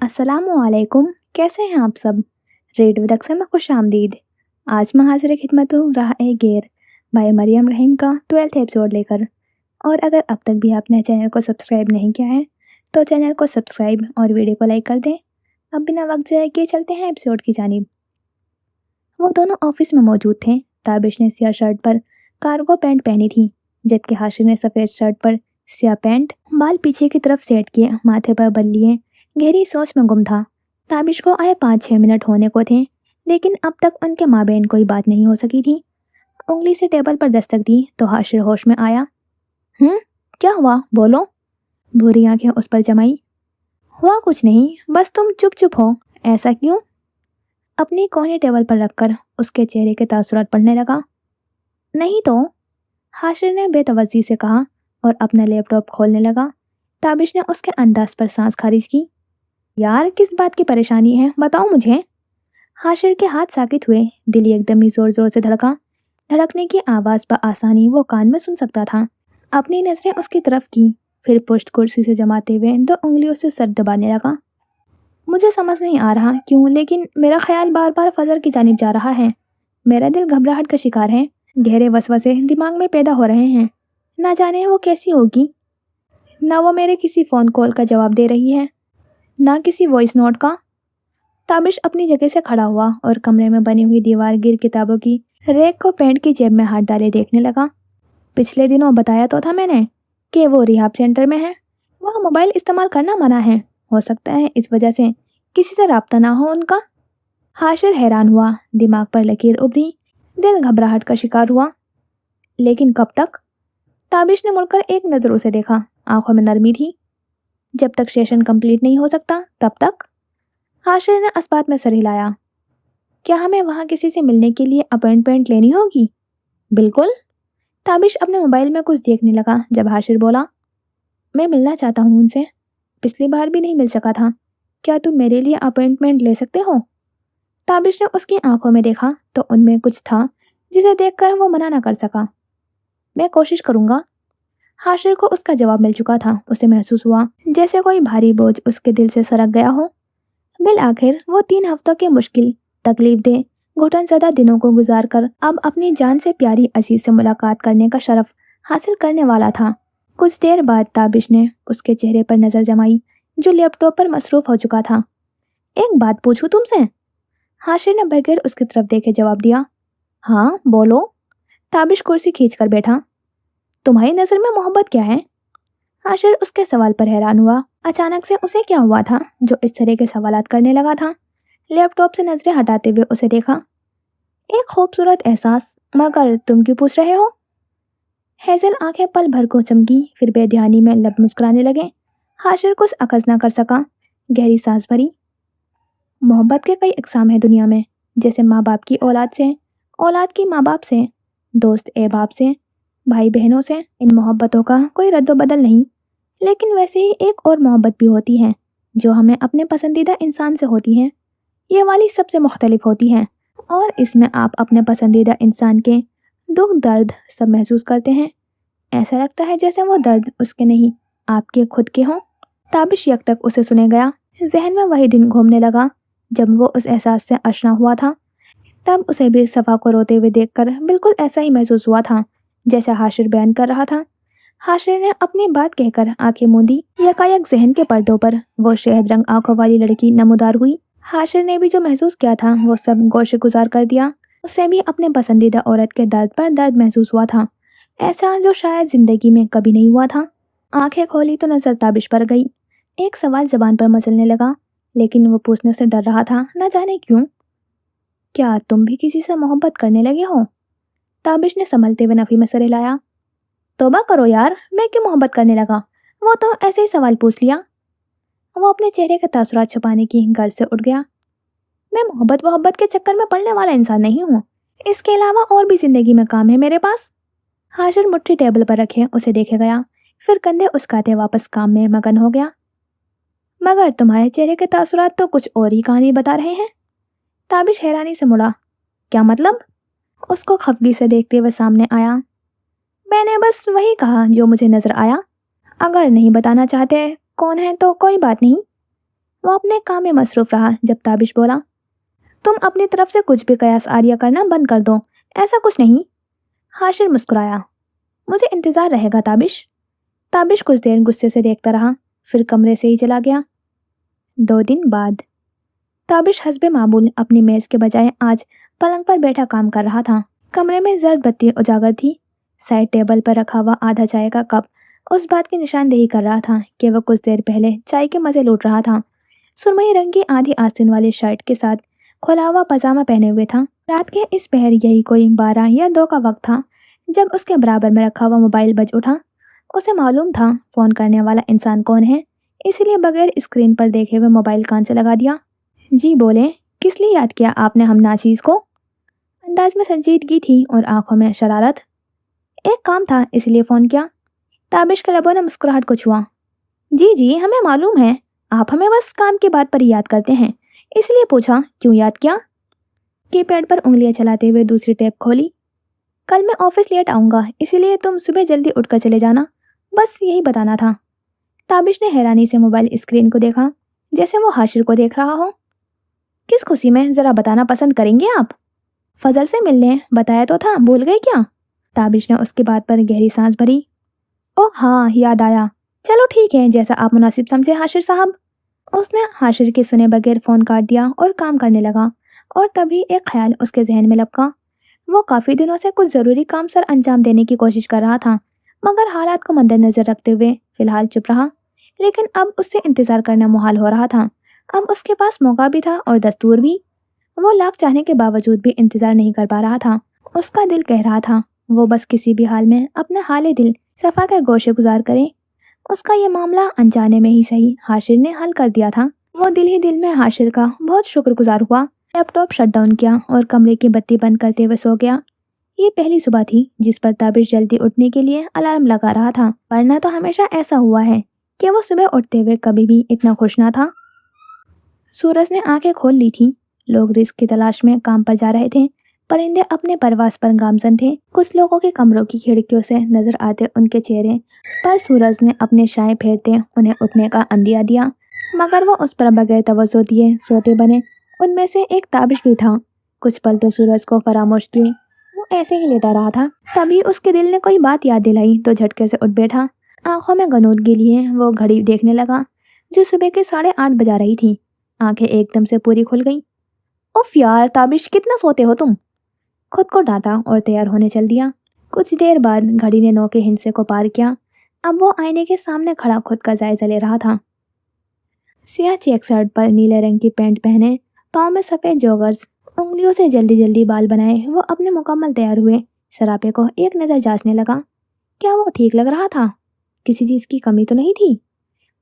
अस्सलाम वालेकुम। कैसे हैं आप सब? रेड विद अक्सर में खुश आमदीद। आज मैं हाजिर खिदमत हूँ राह ए गेर भाई मरियम रहीम का 12th एपिसोड लेकर। और अगर अब तक भी आपने चैनल को सब्सक्राइब नहीं किया है तो चैनल को सब्सक्राइब और वीडियो को लाइक कर दें। अब बिना वक्त ज़ाया किए चलते हैं एपिसोड की जानिब। वो दोनों ऑफिस में मौजूद थे। ताबिश ने स्याह शर्ट पर कार्गो पैंट पहनी थी, जबकि हाशिर ने सफ़ेद शर्ट पर स्याह पैंट, बाल पीछे की तरफ सेट किए, माथे पर बल लिए गहरी सोच में गुम था। ताबिश को आए 5-6 मिनट होने को थे, लेकिन अब तक उनके माबेन कोई बात नहीं हो सकी थी। उंगली से टेबल पर दस्तक दी तो हाशिर होश में आया। क्या हुआ, बोलो। भूरी आंखें उस पर जमाई। हुआ कुछ नहीं, बस तुम चुप चुप हो। ऐसा क्यों? अपनी कोहनी टेबल पर रखकर उसके चेहरे के तासुरात पढ़ने लगा। नहीं तो, हाशिर ने बेतवज्जी से कहा और अपना लैपटॉप खोलने लगा। ताबिश ने उसके अंदाज पर सांस खारिज की। यार, किस बात की परेशानी है, बताओ मुझे। हाशिर के हाथ साकित हुए, दिल एकदम ही जोर जोर से धड़का। धड़कने की आवाज़ आसानी वो कान में सुन सकता था। अपनी नजरें उसकी तरफ की, फिर पुश्त कुर्सी से जमाते हुए 2 उंगलियों से सर दबाने लगा। मुझे समझ नहीं आ रहा क्यों, लेकिन मेरा ख्याल बार बार फजर की जानिब जा रहा है। मेरा दिल घबराहट का शिकार है। गहरे वसवसे दिमाग में पैदा हो रहे हैं। ना जाने वो कैसी होगी। ना वो मेरे किसी फ़ोन कॉल का जवाब दे रही है, ना किसी वॉइस नोट का। ताबिश अपनी जगह से खड़ा हुआ और कमरे में बनी हुई दीवार गिर किताबों की रैक को पैंट की जेब में हाथ डाले देखने लगा। पिछले दिनों बताया तो था मैंने कि वो रिहाब सेंटर में है। वहाँ मोबाइल इस्तेमाल करना मना है। हो सकता है इस वजह से किसी से राब्ता ना हो उनका। हाशिर हैरान हुआ, दिमाग पर लकीर उभरी, दिल घबराहट का शिकार हुआ। लेकिन कब तक? ताबिश ने मुड़कर एक नज़र उसे देखा। आंखों में नरमी थी। जब तक सेशन कंप्लीट नहीं हो सकता तब तक। हाशिर ने अस्बात में सर हिलाया। क्या हमें वहाँ किसी से मिलने के लिए अपॉइंटमेंट लेनी होगी? बिल्कुल। ताबिश अपने मोबाइल में कुछ देखने लगा जब हाशिर बोला, मैं मिलना चाहता हूँ उनसे। पिछली बार भी नहीं मिल सका था। क्या तुम मेरे लिए अपॉइंटमेंट ले सकते हो? ताबिश ने उसकी आंखों में देखा तो उनमें कुछ था जिसे देखकर वो मना न कर सका। मैं कोशिश करूँगा। हाशिर को उसका जवाब मिल चुका था। उसे महसूस हुआ जैसे कोई भारी बोझ उसके दिल से सरक गया हो। बिल आखिर वो 3 हफ्तों के मुश्किल, तकलीफ दे, घुटन ज़दा दिनों को गुजार कर अब अपनी जान से प्यारी अजीज से मुलाकात करने का शरफ हासिल करने वाला था। कुछ देर बाद ताबिश ने उसके चेहरे पर नज़र जमाई जो लैपटॉप पर मसरूफ़ हो चुका था। एक बात पूछूं तुमसे? हाशिर ने बगैर उसकी तरफ देखे जवाब दिया। हाँ बोलो। ताबिश कुर्सी खींच कर बैठा। तुम्हारी नज़र में मोहब्बत क्या है? हाशिर उसके सवाल पर हैरान हुआ। अचानक से उसे क्या हुआ था जो इस तरह के सवालात करने लगा था। लैपटॉप से नजरें हटाते हुए उसे देखा। एक खूबसूरत एहसास, मगर तुम क्यों पूछ रहे हो? हैजल आंखें पल भर को चमकी, फिर बेध्यानी में लब मुस्कुराने लगे। हाशिर कुछ अखज़ ना कर सका। गहरी सांस भरी। मोहब्बत के कई अक़साम हैं दुनिया में, जैसे माँ बाप की औलाद से, औलाद की माँ बाप से, दोस्त अहबाब से, भाई बहनों से। इन मोहब्बतों का कोई रद्द-बदल नहीं, लेकिन वैसे ही एक और मोहब्बत भी होती है जो हमें अपने पसंदीदा इंसान से होती है। ये वाली सबसे मुख्तलिफ होती है और इसमें आप अपने पसंदीदा इंसान के दुख दर्द सब महसूस करते हैं। ऐसा लगता है जैसे वो दर्द उसके नहीं, आपके खुद के हों। ताबिश यकटक उसे सुने गया। जहन में वही दिन घूमने लगा जब वो उस एहसास से आशना हुआ था। तब उसे भी सफ़ा को रोते हुए देखकर बिल्कुल ऐसा ही महसूस हुआ था जैसा हाशिर बयान कर रहा था। हाशिर ने अपनी बात कहकर आंखें मूंदी। यकायक जहन के पर्दों पर वो शहद रंग आंखों वाली लड़की नमूदार हुई। हाशिर ने भी जो महसूस किया था वो सब गोशे गुजार कर दिया। उसे भी अपने पसंदीदा औरत के दर्द पर दर्द महसूस हुआ था, ऐसा जो शायद जिंदगी में कभी नहीं हुआ था। आंखें खोली तो नजर ताबिश पर गई। एक सवाल जबान पर मचलने लगा, लेकिन वो पूछने से डर रहा था, न जाने क्यों। क्या तुम भी किसी से मोहब्बत करने लगे हो? ताबिश ने संभलते हुए नफी में सर हिलाया। तौबा करो यार, मैं क्यों मोहब्बत करने लगा? वो तो ऐसे ही सवाल पूछ लिया। वो अपने चेहरे के तासुरात छुपाने की गर्ज से उठ गया। मैं मोहब्बत के चक्कर में पड़ने वाला इंसान नहीं हूँ। इसके अलावा और भी जिंदगी में काम है मेरे पास। हाशिर मुट्ठी टेबल पर रखे उसे देखे गया, फिर कंधे उचकाते वापस काम में मगन हो गया। मगर तुम्हारे चेहरे के तासुरात तो कुछ और ही कहानी बता रहे हैं। ताबिश हैरानी से मुड़ा। क्या मतलब? उसको खफगी से देखते हुए सामने आया। मैंने बस वही कहा जो मुझे नजर आया। अगर नहीं बताना चाहते कौन है तो कोई बात नहीं। وہ اپنے کام میں مصروف رہا جب تابش بولا، تم اپنی طرف سے کچھ بھی قیاس آریہ کرنا بند کر دو، ایسا کچھ نہیں۔ حاشر مسکرایا، مجھے انتظار رہے گا تابش۔ تابش کچھ دیر غصے سے دیکھتا رہا، پھر کمرے سے ہی چلا گیا۔ 2 دن بعد تابش حسب معمول اپنی میز کے بجائے آج پلنگ پر بیٹھا کام کر رہا تھا۔ کمرے میں زرد بتی اجاگر تھی۔ سائڈ ٹیبل پر رکھا ہوا آدھا چائے کا کپ اس بات کی نشاندہی کر رہا تھا کہ وہ کچھ دیر پہلے چائے کے مزے لوٹ رہا تھا۔ سرمئی رنگ کی آدھی آستین والی شرٹ کے ساتھ کھلا ہوا پاجامہ پہنے ہوئے تھا۔ رات کے اس پہر یہی کوئی 12 یا 2 کا وقت تھا جب اس کے برابر میں رکھا ہوا موبائل بج اٹھا۔ اسے معلوم تھا فون کرنے والا انسان کون ہے، اس لیے بغیر اسکرین پر دیکھے ہوئے موبائل کان سے لگا دیا۔ جی بولے، کس لیے یاد کیا آپ نے ہم ناچیز کو؟ انداز میں سنجیدگی تھی اور آنکھوں میں شرارت۔ ایک کام تھا اس لیے فون کیا۔ تابش کے لبوں نے مسکراہٹ کو چھوا۔ جی ہمیں معلوم ہے، آپ ہمیں بس کام کی بات پر ہی یاد کرتے ہیں، اس لیے پوچھا کیوں یاد کیا؟ کی پیڈ پر انگلیاں چلاتے ہوئے دوسری ٹیپ کھولی۔ کل میں آفس لیٹ آؤں گا، اسی لیے تم صبح جلدی اٹھ کر چلے جانا، بس یہی بتانا تھا۔ تابش نے حیرانی سے موبائل اسکرین کو دیکھا، جیسے وہ حاشر کو دیکھ رہا ہو۔ کس خوشی میں، ذرا بتانا پسند کریں گے آپ؟ فضل سے ملنے، بتایا تو تھا، بھول گئے کیا؟ تابش نے اس کی بات پر گہری سانس بھری۔ اوہ ہاں، یاد آیا، چلو ٹھیک ہے، جیسا آپ مناسب سمجھے حاشر صاحب۔ اس نے حاشر کے سنے بغیر فون کاٹ دیا اور کام کرنے لگا، اور تبھی ایک خیال اس کے ذہن میں لپکا۔ وہ کافی دنوں سے کچھ ضروری کام سر انجام دینے کی کوشش کر رہا تھا، مگر حالات کو مد نظر رکھتے ہوئے فی الحال چپ رہا۔ لیکن اب اس سے انتظار کرنا محال ہو رہا تھا۔ اب اس کے پاس موقع بھی تھا اور دستور بھی۔ وہ لاکھ چاہنے کے باوجود بھی انتظار نہیں کر پا رہا تھا۔ اس کا دل کہہ رہا تھا وہ بس کسی بھی حال میں اپنے حال دل صفا کے گوشے گزار کرے۔ اس کا یہ معاملہ انجانے میں ہی صحیح حاشر نے حل کر دیا تھا۔ وہ دل ہی دل میں حاشر کا بہت شکر گزار ہوا۔ لیپ ٹاپ شٹ ڈاؤن کیا اور کمرے کی بتی بند کرتے ہوئے سو گیا۔ یہ پہلی صبح تھی جس پر تابش جلدی اٹھنے کے لیے الارم لگا رہا تھا، ورنہ تو ہمیشہ ایسا ہوا ہے کہ وہ صبح اٹھتے ہوئے کبھی بھی اتنا خوش نہ تھا۔ سورج نے آنکھیں کھول لی تھی۔ لوگ رزق کی تلاش میں کام پر جا رہے تھے، پرندے اپنے پرواز پر گامزن تھے۔ کچھ لوگوں کے کمروں کی کھڑکیوں سے نظر آتے ان کے چہرے پر سورج نے اپنے شائیں پھیرتے انہیں اٹھنے کا عندیہ دیا، مگر وہ اس پر بغیر توجہ دیے سوتے بنے۔ ان میں سے ایک تابش بھی تھا۔ کچھ پل تو سورج کو فراموش کیے وہ ایسے ہی لیٹا رہا تھا۔ تبھی اس کے دل نے کوئی بات یاد دلائی تو جھٹکے سے اٹھ بیٹھا۔ آنکھوں میں غنودگی لیے وہ گھڑی دیکھنے لگا جو صبح کے 8:30 بجا رہی تھی۔ آنکھیں ایک دم سے پوری کھل گئیں۔ اف یار تابش، کتنا سوتے ہو تم؟ خود کو ڈانٹا اور تیار ہونے چل دیا۔ کچھ دیر بعد گھڑی نے 9 کے ہندسے کو پار کیا۔ اب وہ آئینے کے سامنے کھڑا خود کا جائزہ لے رہا تھا۔ سیاہ چیک شرٹ پر نیلے رنگ کی پینٹ پہنے، پاؤں میں سفید جوگرز، انگلیوں سے جلدی جلدی بال بنائے وہ اپنے مکمل تیار ہوئے سراپے کو ایک نظر جانچنے لگا۔ کیا وہ ٹھیک لگ رہا تھا؟ کسی چیز کی کمی تو نہیں تھی؟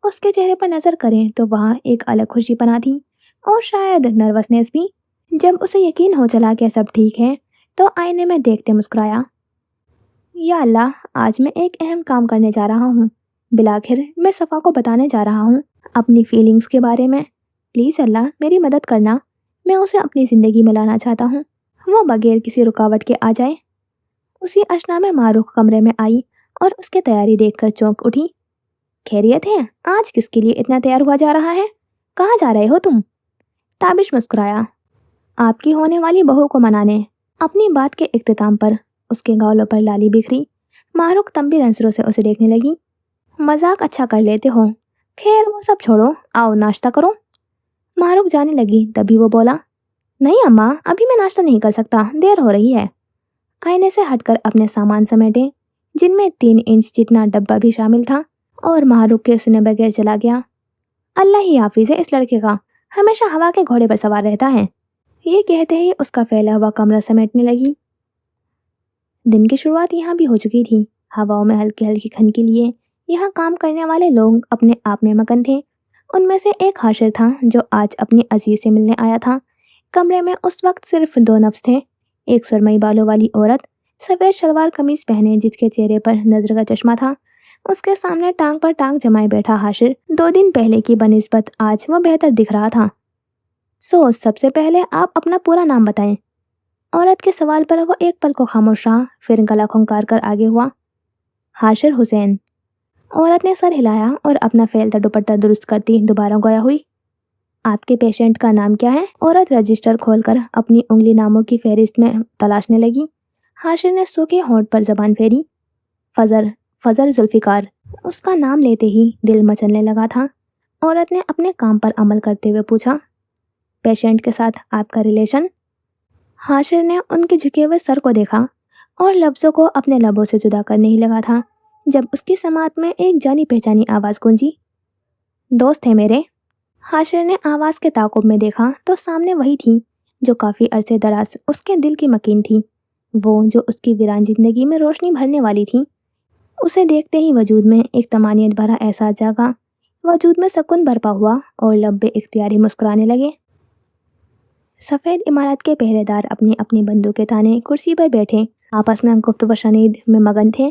اس کے چہرے پر نظر کریں تو وہاں ایک الگ خوشی پنا تھی اور شاید نروسنیس بھی۔ جب اسے یقین ہو چلا کہ سب ٹھیک ہے تو آئینے میں دیکھتے مسکرایا۔ یا اللہ، آج میں ایک اہم کام کرنے جا رہا ہوں۔ بالآخر میں صفا کو بتانے جا رہا ہوں اپنی فیلنگز کے بارے میں۔ پلیز اللہ میری مدد کرنا، میں اسے اپنی زندگی میں لانا چاہتا ہوں، وہ بغیر کسی رکاوٹ کے آ جائے۔ اسی اشنا میں معروف کمرے میں آئی اور اس کی تیاری دیکھ کر چونک اٹھی۔ خیریت ہے؟ آج کس کے لیے اتنا تیار ہوا جا رہا ہے؟ کہاں جا رہے ہو تم؟ تابش مسکرایا۔ آپ کی ہونے والی بہو کو منانے۔ اپنی بات کے اختتام پر اس کے گالوں پر لالی بکھری۔ معروف تمبی نظروں سے اسے دیکھنے لگی۔ مذاق اچھا کر لیتے ہو، خیر وہ سب چھوڑو، آؤ ناشتہ کرو۔ معروف جانے لگی تبھی وہ بولا، نہیں اماں، ابھی میں ناشتہ نہیں کر سکتا، دیر ہو رہی ہے۔ آئینے سے ہٹ کر اپنے سامان سمیٹے جن میں 3 انچ جتنا ڈبہ بھی شامل تھا اور معروف کے سنے بغیر چلا گیا۔ اللہ ہی حافظ ہے اس لڑکے کا، ہمیشہ ہوا کے گھوڑے پر سوار رہتا ہے۔ یہ کہتے ہی اس کا پھیلا ہوا کمرہ سمیٹنے لگی۔ دن کی شروعات یہاں بھی ہو چکی تھی۔ ہواؤں میں ہلکی ہلکی کھنکی لیے یہاں کام کرنے والے لوگ اپنے آپ میں مگن تھے۔ ان میں سے ایک حاشر تھا جو آج اپنی عزیز سے ملنے آیا تھا۔ کمرے میں اس وقت صرف 2 نفس تھے، ایک سرمئی بالوں والی عورت سفید شلوار قمیض پہنے جس کے چہرے پر نظر کا چشمہ تھا، اس کے سامنے ٹانگ پر ٹانگ جمائے بیٹھا حاشر۔ 2 دن پہلے کی بنسبت آج وہ بہتر دکھ رہا تھا۔ سب سے پہلے آپ اپنا پورا نام بتائیں۔ عورت کے سوال پر وہ ایک پل کو خاموش رہا، پھر گلا کھنکار کر آگے ہوا۔ حاشر حسین۔ عورت نے سر ہلایا اور اپنا پھیلتا دوپٹہ درست کرتی دوبارہ گویا ہوئی۔ آپ کے پیشنٹ کا نام کیا ہے؟ عورت رجسٹر کھول کر اپنی انگلی ناموں کی فہرست میں تلاشنے لگی۔ حاشر نے سوکھے ہونٹ پر زبان پھیری۔ فضل ذوالفقار۔ اس کا نام لیتے ہی دل مچلنے لگا تھا۔ عورت نے اپنے کام پر عمل کرتے ہوئے پوچھا، پیشنٹ کے ساتھ آپ کا ریلیشن؟ حاشر نے ان کے جھکے ہوئے سر کو دیکھا اور لفظوں کو اپنے لبوں سے جدا کرنے ہی لگا تھا جب اس کی سماعت میں ایک جانی پہچانی آواز گونجی، دوست ہے میرے۔ حاشر نے آواز کے تعاقب میں دیکھا تو سامنے وہی تھی جو کافی عرصے دراز اس کے دل کی مکین تھی، وہ جو اس کی ویران زندگی میں روشنی بھرنے والی تھی۔ اسے دیکھتے ہی وجود میں ایک طمانینت بھرا احساس جاگا، وجود میں سکون برپا ہوا اور لب بے اختیاری مسکرانے لگے۔ سفید عمارت کے پہرے دار اپنی اپنی بندوقیں تانے کرسی پر بیٹھے آپس میں گفت و شنید میں مگن تھے۔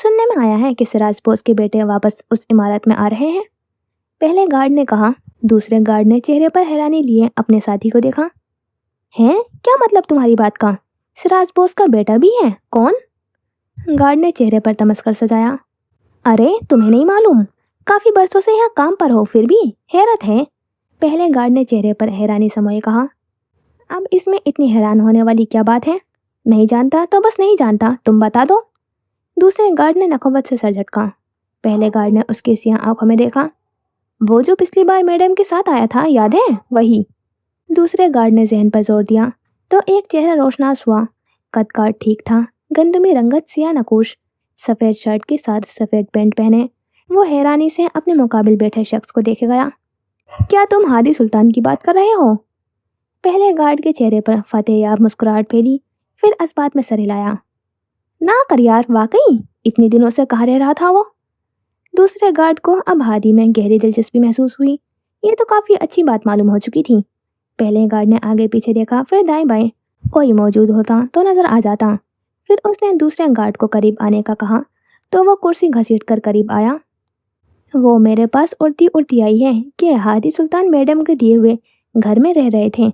سننے میں آیا ہے کہ سراج بوس کے بیٹے واپس اس عمارت میں آ رہے ہیں، پہلے گارڈ نے کہا۔ دوسرے گارڈ نے چہرے پر حیرانی لیے اپنے ساتھی کو دیکھا۔ ہیں؟ کیا مطلب تمہاری بات کا؟ سراج بوس کا بیٹا بھی ہے؟ کون؟ گارڈ نے چہرے پر تمسکر سجایا۔ ارے تمہیں نہیں معلوم؟ کافی برسوں سے یہاں کام پر ہو پھر بھی حیرت ہے؟ پہلے گارڈ نے چہرے پر حیرانی سموئے کہا۔ اب اس میں اتنی حیران ہونے والی کیا بات ہے؟ نہیں جانتا تو بس نہیں جانتا، تم بتا دو۔ دوسرے گارڈ نے نخوت سے سر جھٹکا۔ پہلے گارڈ نے اس کی سیاہ آنکھوں میں دیکھا۔ وہ جو پچھلی بار میڈم کے ساتھ آیا تھا، یاد ہے؟ وہی۔ دوسرے گارڈ نے ذہن پر زور دیا تو ایک چہرہ روشناس ہوا۔ قد کاٹ ٹھیک تھا، گندمی رنگت، سیاہ نقوش، سفید شرٹ کے ساتھ سفید پینٹ پہنے۔ وہ حیرانی سے اپنے مقابل بیٹھے شخص کو دیکھے گیا۔ کیا تم ہادی سلطان کی بات کر رہے ہو؟ پہلے گارڈ کے چہرے پر فتح یاب مسکراہٹ پھیلی، پھر اس بات میں سر ہلایا۔ نہ کر یار، واقعی اتنے دنوں سے کہاں رہ رہا تھا وہ؟ دوسرے گارڈ کو اب ہادی میں گہری دلچسپی محسوس ہوئی۔ یہ تو کافی اچھی بات معلوم ہو چکی تھی۔ پہلے گارڈ نے آگے پیچھے دیکھا، پھر دائیں بائیں، کوئی موجود ہوتا تو نظر آ جاتا۔ پھر اس نے دوسرے گارڈ کو قریب آنے کا کہا تو وہ کرسی گھسیٹ کر قریب آیا۔ وہ میرے پاس اڑتی آئی ہے کہ ہادی سلطان میڈم کے دیے ہوئے گھر میں رہ رہے تھے،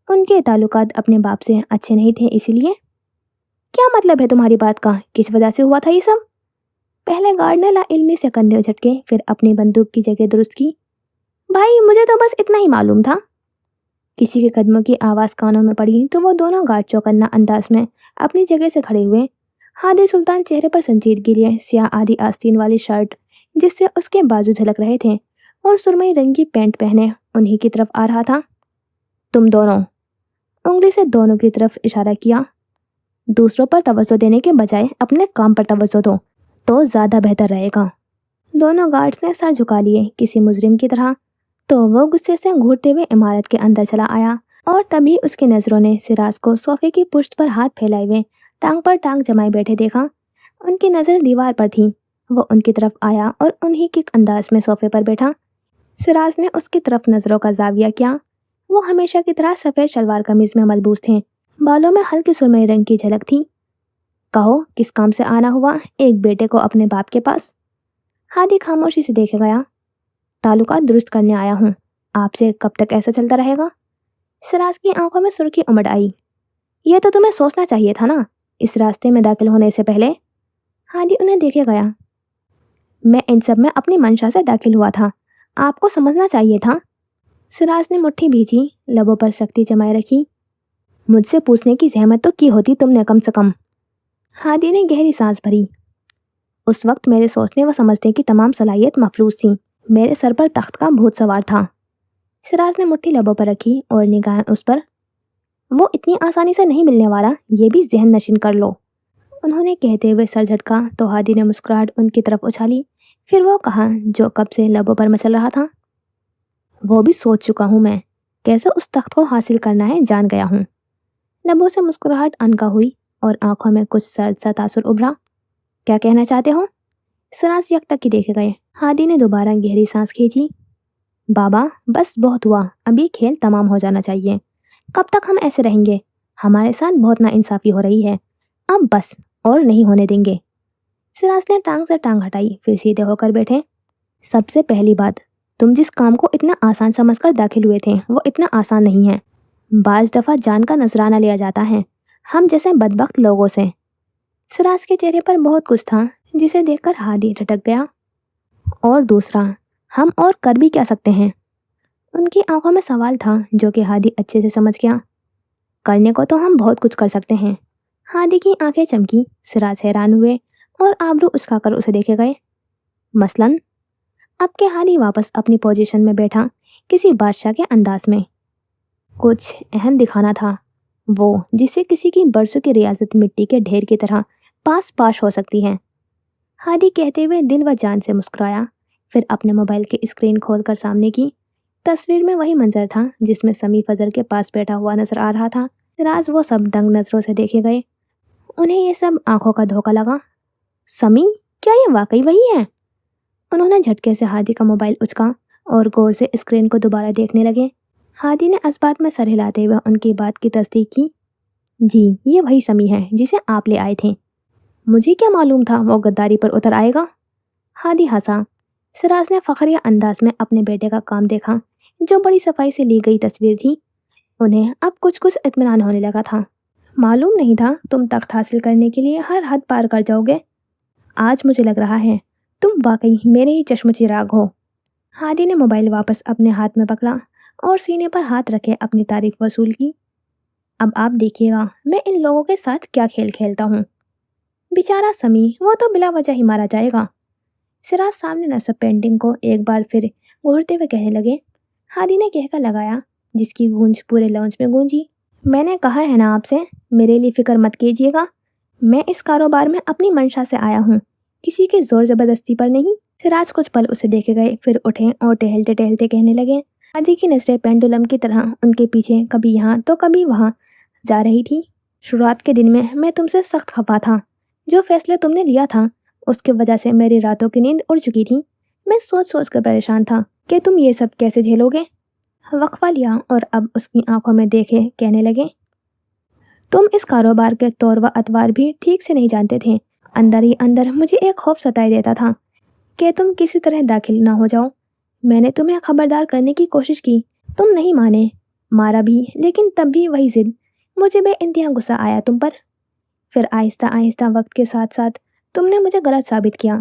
ان کے تعلقات اپنے باپ سے اچھے نہیں تھے، اسی لیے۔ کیا مطلب ہے تمہاری بات کا؟ کس وجہ سے ہوا تھا یہ سب؟ پہلے گارڈ نے لا علمی سے کندھے جھٹکے، پھر اپنی بندوق کی جگہ درست کی۔ بھائی مجھے تو بس اتنا ہی معلوم تھا۔ کسی کے قدموں کی آواز کانوں میں پڑی تو وہ دونوں گارڈ چوکنا انداز میں اپنی جگہ سے کھڑے ہوئے۔ ہادی سلطان چہرے پر سنجیدگی لیے سیاہ آدھی آستین والی شرٹ جس سے اس کے بازو جھلک رہے تھے اور سرمئی رنگ کی پینٹ پہنے انہی کی طرف آ رہا تھا۔ تم دونوں، انگلی سے دونوں کی طرف اشارہ کیا، دوسروں پر توجہ دینے کے بجائے اپنے کام پر توجہ دو تو زیادہ بہتر رہے گا۔ دونوں گارڈز نے سر جھکا لیے کسی مجرم کی طرح، تو وہ غصے سے گھورتے ہوئے عمارت کے اندر چلا آیا اور تبھی اس کی نظروں نے سراج کو صوفے کی پشت پر ہاتھ پھیلائے ہوئے ٹانگ پر ٹانگ جمائے بیٹھے دیکھا۔ ان کی نظر دیوار پر تھی۔ وہ ان کی طرف آیا اور انہی کے انداز میں صوفے پر بیٹھا۔ سراج نے اس کی طرف نظروں کا زاویہ کیا۔ وہ ہمیشہ کی طرح سفید شلوار قمیض میں ملبوس تھے، بالوں میں ہلکی سرمئی رنگ کی جھلک تھی۔ کہو کس کام سے آنا ہوا ایک بیٹے کو اپنے باپ کے پاس؟ ہادی خاموشی سے دیکھے گیا۔ تعلقات درست کرنے آیا ہوں، آپ سے کب تک ایسا چلتا رہے گا؟ سراج کی آنکھوں میں سرخی امڑ آئی۔ یہ تو تمہیں سوچنا چاہیے تھا نا اس راستے میں داخل ہونے سے پہلے۔ ہادی انہیں دیکھے گیا۔ میں ان سب میں اپنی منشا سے داخل ہوا تھا، آپ کو سمجھنا چاہیے تھا۔ سراج نے مٹھی بھیجی، لبوں پر سختی جمائے رکھی۔ مجھ سے پوچھنے کی زحمت تو کی ہوتی تم نے کم سے کم۔ ہادی نے گہری سانس بھری۔ اس وقت میرے سوچنے و سمجھنے کی تمام صلاحیت مفلوج تھی، میرے سر پر تخت کا بھوت سوار تھا۔ سراج نے مٹھی لبوں پر رکھی اور نگاہیں اس پر۔ وہ اتنی آسانی سے نہیں ملنے والا، یہ بھی ذہن نشین کر لو۔ انہوں نے کہتے ہوئے سر جھٹکا تو ہادی نے مسکراہٹ ان کی طرف اچھالی، پھر وہ کہا جو کب سے لبوں پر مچل رہا تھا، وہ بھی سوچ چکا ہوں میں، کیسے اس تخت کو حاصل کرنا ہے جان گیا ہوں۔ لبوں سے مسکراہٹ انکا ہوئی اور آنکھوں میں کچھ سرد سا تاثر ابھرا۔ کیا کہنا چاہتے ہو؟ سراج یکٹک دیکھے گئے۔ ہادی نے دوبارہ گہری سانس کھینچی۔ بابا بس بہت ہوا، ابھی کھیل تمام ہو جانا چاہیے۔ کب تک ہم ایسے رہیں گے؟ ہمارے ساتھ بہت ناانصافی ہو رہی ہے، اب بس اور نہیں ہونے دیں گے۔ سراج نے ٹانگ سے ٹانگ ہٹائی، پھر سیدھے ہو کر بیٹھے۔ سب سے پہلی بات، تم جس کام کو اتنا آسان سمجھ کر داخل ہوئے تھے وہ اتنا آسان نہیں ہے۔ بعض دفعہ جان کا نذرانہ لیا جاتا ہے ہم جیسے بدبخت لوگوں سے۔ سراج کے چہرے پر بہت کچھ تھا جسے دیکھ کر ہادی ٹھٹک گیا۔ اور دوسرا، ہم اور کر بھی کیا سکتے ہیں؟ ان کی آنکھوں میں سوال تھا جو کہ ہادی اچھے سے سمجھ گیا۔ کرنے کو تو ہم بہت کچھ کر سکتے ہیں۔ ہادی کی آنکھیں چمکی، سراج حیران ہوئے اور آبرو اچکا کر اسے دیکھے گئے۔ مثلاً اب کے ہادی واپس اپنی پوزیشن میں بیٹھا کسی بادشاہ کے انداز میں کچھ اہم دکھانا تھا، وہ جسے کسی کی برسوں کی ریاضت مٹی کے ڈھیر کی طرح پاش ہو سکتی ہے۔ ہادی کہتے ہوئے دل و جان سے مسکرایا، پھر اپنے موبائل کی اسکرین کھول کر سامنے کی تصویر میں وہی منظر تھا جس میں سمی فضر کے پاس بیٹھا ہوا نظر آ رہا تھا۔ راز وہ سب دنگ نظروں سے دیکھے گئے، انہیں یہ سب آنکھوں کا دھوکا لگا۔ سمی، کیا یہ واقعی وہی ہے؟ انہوں نے جھٹکے سے ہادی کا موبائل اچکا اور غور سے اسکرین کو دوبارہ دیکھنے لگے۔ ہادی نے اس بات میں سر ہلاتے ہوئے ان کی بات کی تصدیق کی۔ جی، یہ وہی سمی ہے جسے آپ لے آئے تھے۔ مجھے کیا معلوم تھا وہ غداری پر اتر آئے گا؟ ہادی ہنسا۔ سراج نے فخریہ انداز میں اپنے بیٹے کا کام دیکھا جو بڑی صفائی سے لی گئی تصویر تھی۔ انہیں اب کچھ اطمینان ہونے لگا تھا۔ معلوم نہیں تھا تم تخت حاصل کرنے کے لیے ہر حد پار کر جاؤ گے۔ آج مجھے لگ رہا ہے تم واقعی میرے ہی چشم چراغ ہو۔ ہادی نے موبائل واپس اپنے ہاتھ میں پکڑا اور سینے پر ہاتھ رکھے اپنی تعریف وصول کی۔ اب آپ دیکھیے گا میں ان لوگوں کے ساتھ کیا کھیل کھیلتا ہوں۔ بیچارہ سمی، وہ تو بلا وجہ ہی مارا جائے گا۔ سراج سامنے نصب پینٹنگ کو ایک بار پھر گھورتے ہوئے کہنے لگے۔ ہادی نے کہہ کر لگایا جس کی گونج پورے لاؤنج میں گونجی۔ میں نے کہا ہے نا آپ سے، میرے لیے فکر مت کیجیے گا، میں اس کاروبار میں اپنی منشا سے آیا ہوں، کسی کے زور زبردستی پر نہیں۔ سراج کچھ پل اسے دیکھے گئے، پھر اٹھے اور ٹہلتے ٹہلتے کہنے لگے۔ ہادی کی نظریں پینڈولم کی طرح ان کے پیچھے کبھی یہاں تو کبھی وہاں جا رہی تھی۔ شروعات کے دن میں تم سے سخت خفا تھا۔ جو فیصلے تم نے لیا تھا اس کی وجہ سے میری راتوں کی نیند اڑ چکی تھی۔ میں سوچ کر پریشان تھا کہ تم یہ سب کیسے جھیلو گے۔ وقفہ لیا اور اب اس کی آنکھوں میں دیکھے کہنے لگے، تم اس کاروبار کے طور و اتوار بھی ٹھیک سے نہیں جانتے تھے۔ اندر ہی اندر مجھے ایک خوف ستائے دیتا تھا کہ تم کسی طرح داخل نہ ہو جاؤ۔ میں نے تمہیں خبردار کرنے کی کوشش کی، تم نہیں مانے، مارا بھی، لیکن تب بھی وہی ضد۔ مجھے بے انتہا غصہ آیا تم پر۔ پھر آہستہ آہستہ وقت کے ساتھ ساتھ تم نے مجھے غلط ثابت کیا۔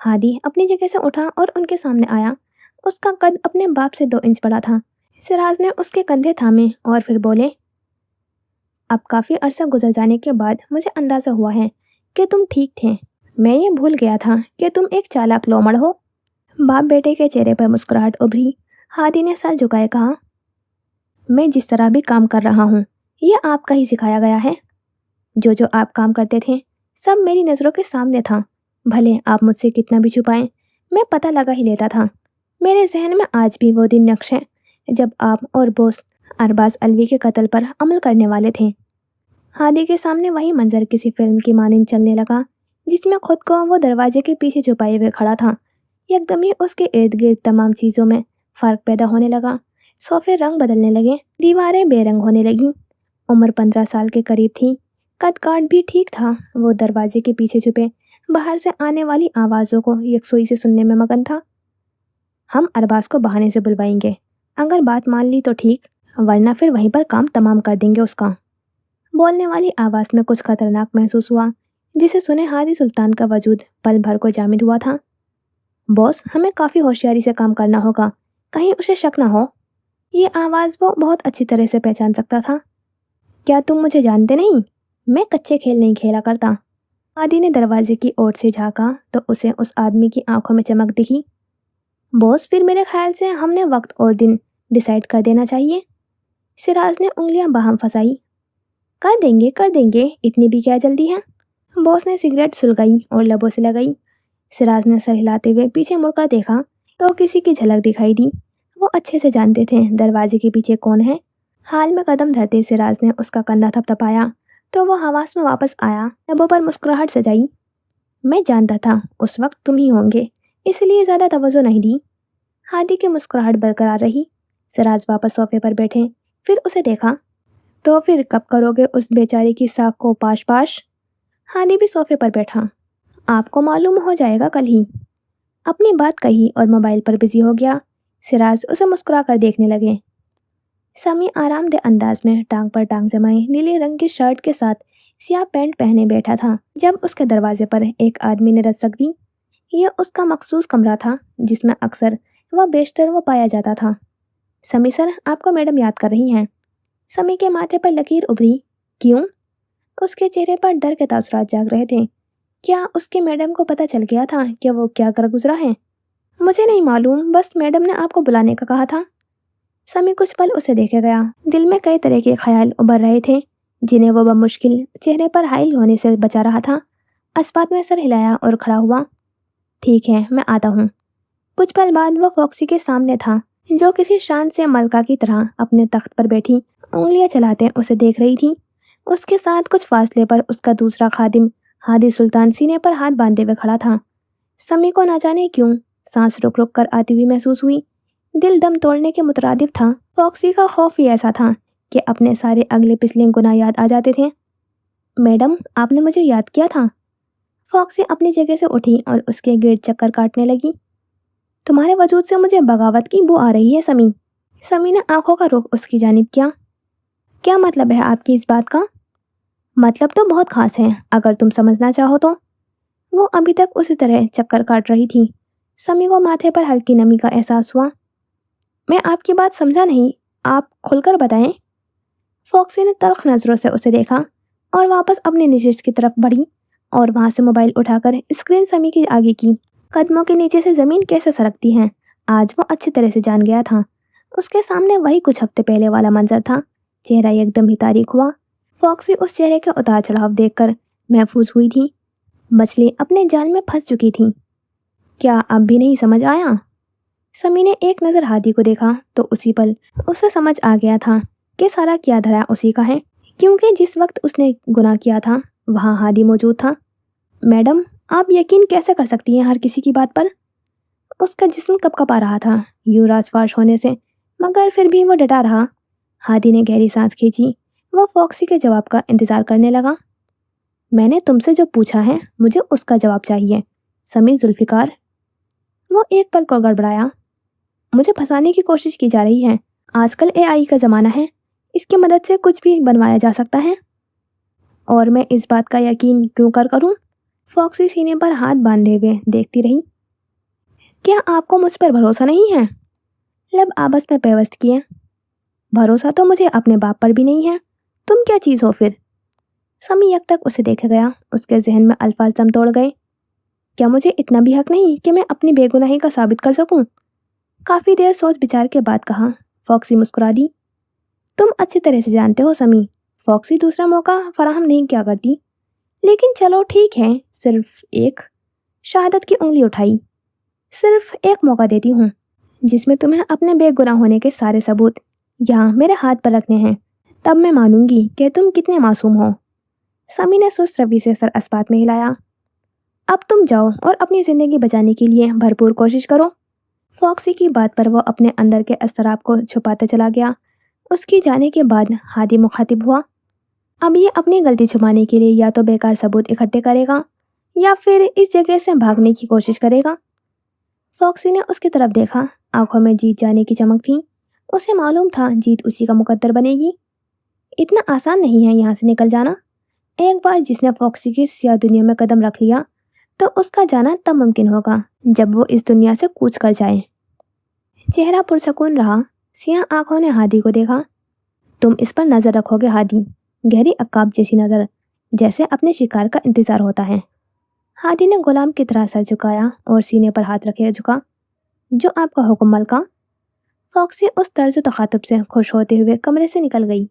ہادی اپنی جگہ سے اٹھا اور ان کے سامنے آیا۔ اس کا قد اپنے باپ سے 2 انچ بڑا تھا۔ سراج نے اس کے کندھے تھامے اور پھر بولے، اب کافی عرصہ گزر جانے کے بعد مجھے اندازہ ہوا ہے کہ تم ٹھیک تھے۔ میں یہ بھول گیا تھا کہ تم ایک چالاک لومڑ ہو۔ باپ بیٹے کے چہرے پر مسکراہٹ ابھری۔ ہادی نے سر جھکائے کہا، میں جس طرح بھی کام کر رہا ہوں یہ آپ کا ہی سکھایا گیا ہے۔ جو آپ کام کرتے تھے سب میری نظروں کے سامنے تھا، بھلے آپ مجھ سے کتنا بھی چھپائیں، میں پتہ لگا ہی لیتا تھا۔ میرے ذہن میں آج بھی وہ دن نقش ہے جب آپ اور بوس ارباز الوی کے قتل پر عمل کرنے والے تھے۔ ہادی کے سامنے وہی منظر کسی فلم کی مانند چلنے لگا جس میں خود کو وہ دروازے کے پیچھے چھپائے ہوئے کھڑا تھا۔ یکدم ہی اس کے ارد گرد تمام چیزوں میں فرق پیدا ہونے لگا۔ صوفے رنگ بدلنے لگے، دیواریں بے رنگ ہونے لگیں۔ عمر 15 سال کے قریب تھی، قد کاٹ بھی ٹھیک تھا۔ وہ دروازے کے پیچھے چھپے باہر سے آنے والی آوازوں کو یکسوئی سے سننے میں مگن تھا۔ ہم ارباز کو بہانے سے بلوائیں گے، اگر بات مان لی تو ٹھیک، ورنہ پھر وہیں پر کام تمام کر دیں گے اس کا۔ بولنے والی آواز میں کچھ خطرناک محسوس ہوا جسے سنے ہادی سلطان کا وجود پل بھر کو جامد ہوا تھا۔ بوس، ہمیں کافی ہوشیاری سے کام کرنا ہوگا، کہیں اسے شک نہ ہو۔ یہ آواز وہ بہت اچھی طرح سے پہچان سکتا تھا۔ کیا تم مجھے جانتے نہیں؟ میں کچے کھیل نہیں کھیلا کرتا۔ ہادی نے دروازے کی اوٹ سے جھانکا تو اسے اس آدمی کی آنکھوں میں چمک دکھی۔ بوس، پھر میرے خیال سے ہم نے وقت اور دن ڈیسائیڈ کر دینا چاہیے۔ سراج نے انگلیاں باہم پھنسائی۔ کر دیں گے، اتنی بھی کیا جلدی ہے؟ بوس نے سگریٹ سلگائی اور لبوں سے لگائی۔ سراج نے سر ہلاتے ہوئے پیچھے مڑ کر دیکھا تو کسی کی جھلک دکھائی دی۔ وہ اچھے سے جانتے تھے دروازے کے پیچھے کون ہے۔ حال میں قدم دھرتے سراج نے اس کا کندھا تھپتھپایا تو وہ حواس میں واپس آیا، لبوں پر مسکراہٹ سجائی۔ میں جانتا تھا اس وقت تم ہی ہوں گے، اس لیے زیادہ توجہ نہیں دی۔ ہادی کی مسکراہٹ برقرار رہی۔ سراج واپس صوفے پر بیٹھے، پھر اسے دیکھا، تو پھر کب کرو گے اس بیچاری کی ساکھ کو پاش؟ ہادی بھی صوفے پر بیٹھا۔ آپ کو معلوم ہو جائے گا کل ہی۔ اپنی بات کہی اور موبائل پر بزی ہو گیا۔ سراج اسے مسکرا کر دیکھنے لگے۔ سمی آرام دہ انداز میں ٹانگ پر ٹانگ جمائے نیلے رنگ کی شرٹ کے ساتھ سیاہ پینٹ پہنے بیٹھا تھا جب اس کے دروازے پر ایک آدمی نے رسک دی۔ یہ اس کا مخصوص کمرہ تھا جس میں اکثر و بیشتر وہ پایا جاتا تھا۔ समी सर, आपको मैडम याद कर रही हैं। समी के माथे पर लकीर उभरी। क्यों? उसके चेहरे पर डर के तासुरात जाग रहे थे। क्या उसके मैडम को पता चल गया था कि वो क्या कर गुजरा है? मुझे नहीं मालूम, बस मैडम ने आपको बुलाने का कहा था। समी कुछ पल उसे देखे गया। दिल में कई तरह के ख्याल उभर रहे थे, जिन्हें वो बमुश्किल चेहरे पर हाइल होने से बचा रहा था। अस्पात में सर हिलाया और खड़ा हुआ। ठीक है, मैं आता हूँ। कुछ पल बाद वो फॉक्सी के सामने था, जो किसी शान से मलका की तरह अपने तख्त पर बैठी उंगलियां चलाते उसे देख रही थी। उसके साथ कुछ फासले पर उसका दूसरा खादिम हादी सुल्तान सीने पर हाथ बांधे हुए खड़ा था। समी को ना जाने क्यों सांस रुक रुक कर आती हुई महसूस हुई। दिल दम तोड़ने के मुतरादिफ था। फॉक्सी का खौफ ही ऐसा था कि अपने सारे अगले पिछले गुनाह याद आ जाते थे। मैडम, आपने मुझे याद किया था। फॉक्सी अपनी जगह से उठी और उसके गिर्द चक्कर काटने लगी। तुम्हारे वजूद से मुझे बगावत की बू आ रही है समी। समी ने आंखों का रुख उसकी जानिब किया। क्या मतलब है आपकी इस बात का? मतलब तो बहुत खास है, अगर तुम समझना चाहो तो। वो अभी तक उसी तरह चक्कर काट रही थी। समी को माथे पर हल्की नमी का एहसास हुआ। मैं आपकी बात समझा नहीं, आप खुलकर बताएं। फॉक्सी ने तल्ख नजरों से उसे देखा और वापस अपने निशिस्त की तरफ बढ़ी और वहां से मोबाइल उठाकर स्क्रीन समी के आगे की। कदमों के नीचे से जमीन कैसे सरकती है, आज वो अच्छी तरह से जान गया था। उसके सामने वही कुछ हफ्ते पहले वाला मंजर था। चेहरा एकदम ही तारीख हुआ। फॉक्सी उस चेहरे के उतार चढ़ाव देखकर महफूज हुई थी। मछली अपने जाल में फंस चुकी थी। क्या अब भी नहीं समझ आया? समी ने एक नज़र हादी को देखा तो उसी पल उसे समझ आ गया था कि सारा क्या धरा उसी का है, क्योंकि जिस वक्त उसने गुनाह किया था वहाँ हादी मौजूद था। मैडम, आप यकीन कैसे कर सकती हैं हर किसी की बात पर? उसका जिस्म कपकपा रहा था यूं रासवाश होने से, मगर फिर भी वो डटा रहा। हादी ने गहरी सांस खींची। वो फॉक्सी के जवाब का इंतजार करने लगा। मैंने तुमसे जो पूछा है मुझे उसका जवाब चाहिए, समी जुल्फिकार। वो एक पल को गड़बड़ाया। मुझे फंसाने की कोशिश की जा रही है। आजकल एआई का ज़माना है, इसकी मदद से कुछ भी बनवाया जा सकता है। और मैं इस बात का यकीन क्यों करूं? फॉक्सी सीने पर हाथ बांधे हुए देखती रही। क्या आपको मुझ पर भरोसा नहीं है? लब आपस में पेवस्त किए। भरोसा तो मुझे अपने बाप पर भी नहीं है, तुम क्या चीज़ हो फिर? समी यकटक उसे देखे गया। उसके जहन में अल्फाज दम तोड़ गए। क्या मुझे इतना भी हक नहीं कि मैं अपनी बेगुनाही का साबित कर सकूं? काफ़ी देर सोच विचार के बाद कहा। फॉक्सी मुस्कुरा दी। तुम अच्छी तरह से जानते हो समी, फॉक्सी दूसरा मौका फराहम नहीं क्या करती। लेकिन चलो ठीक है, सिर्फ एक। शहादत की उंगली उठाई। सिर्फ एक मौका देती हूँ, जिसमें तुम्हें अपने बेगुनाह होने के सारे सबूत यहाँ मेरे हाथ पर रखने हैं। तब मैं मानूंगी कि तुम कितने मासूम हो। समी ने सुस्त रवि से सर अस्पात में हिलाया। अब तुम जाओ और अपनी जिंदगी बचाने के लिए भरपूर कोशिश करो। फॉक्सी की बात पर वो अपने अंदर के अस्तराब को छुपाते चला गया। उसकी जाने के बाद हादी मुखातिब हुआ। अब ये अपनी गलती छुपाने के लिए या तो बेकार सबूत इकट्ठे करेगा या फिर इस जगह से भागने की कोशिश करेगा। फॉक्सी ने उसकी तरफ देखा। आंखों में जीत जाने की चमक थी। उसे मालूम था जीत उसी का मुकद्दर बनेगी। इतना आसान नहीं है यहाँ से निकल जाना। एक बार जिसने फॉक्सी की सियाह दुनिया में कदम रख लिया तो उसका जाना तब मुमकिन होगा जब वो इस दुनिया से कूच कर जाए। चेहरा पुरसकून रहा। सियाह आंखों ने हादी को देखा। तुम इस पर नजर रखोगे हादी, गहरी अक्काब जैसी नजर, जैसे अपने शिकार का इंतजार होता है। हादी ने गुलाम की तरह सर झुकाया और सीने पर हाथ रखे झुका। जो आपका हुक्म मलका। फॉक्सी उस तर्ज तखातुब से खुश होते हुए कमरे से निकल गई।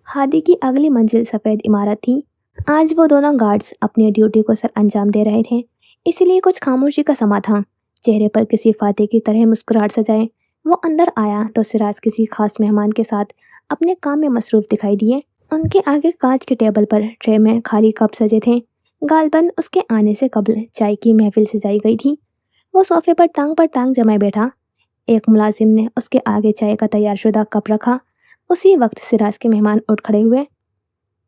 हादी की अगली मंजिल सफ़ेद इमारत थी। आज वो दोनों गार्ड्स अपनी ड्यूटी को सर अंजाम दे रहे थे, इसलिए कुछ खामोशी का समा था। चेहरे पर किसी फाते की तरह मुस्कुराहट सजाए वो अंदर आया तो सिराज किसी खास मेहमान के साथ अपने काम में मसरूफ दिखाई दिए। उनके आगे कांच के टेबल पर ट्रे में खाली कप सजे थे। गालबंद उसके आने से कबल चाय की महफिल सजाई गई थी। वो सोफे पर टांग जमाए बैठा। एक मुलाजिम ने उसके आगे चाय का तैयारशुदा कप रखा। उसी वक्त सिराज के मेहमान उठ खड़े हुए।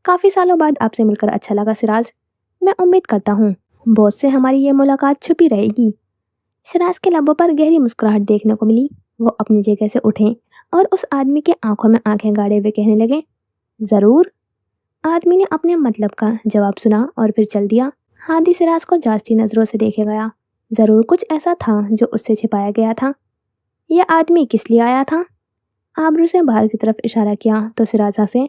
काफ़ी सालों बाद आपसे मिलकर अच्छा लगा सिराज। मैं उम्मीद करता हूँ बॉस से हमारी ये मुलाकात छुपी रहेगी। सिराज के लबों पर गहरी मुस्कुराहट देखने को मिली। वो अपनी जगह से उठे और उस आदमी के आंखों में आंखें गाड़े हुए कहने लगे, ज़रूर। आदमी ने अपने मतलब का जवाब सुना और फिर चल दिया। हादी सिराज को जास्ती नज़रों से देखे गया। ज़रूर कुछ ऐसा था जो उससे छिपाया गया था। यह आदमी किस लिए आया था? आबरू से बाहर की तरफ इशारा किया तो सिराज हंसे।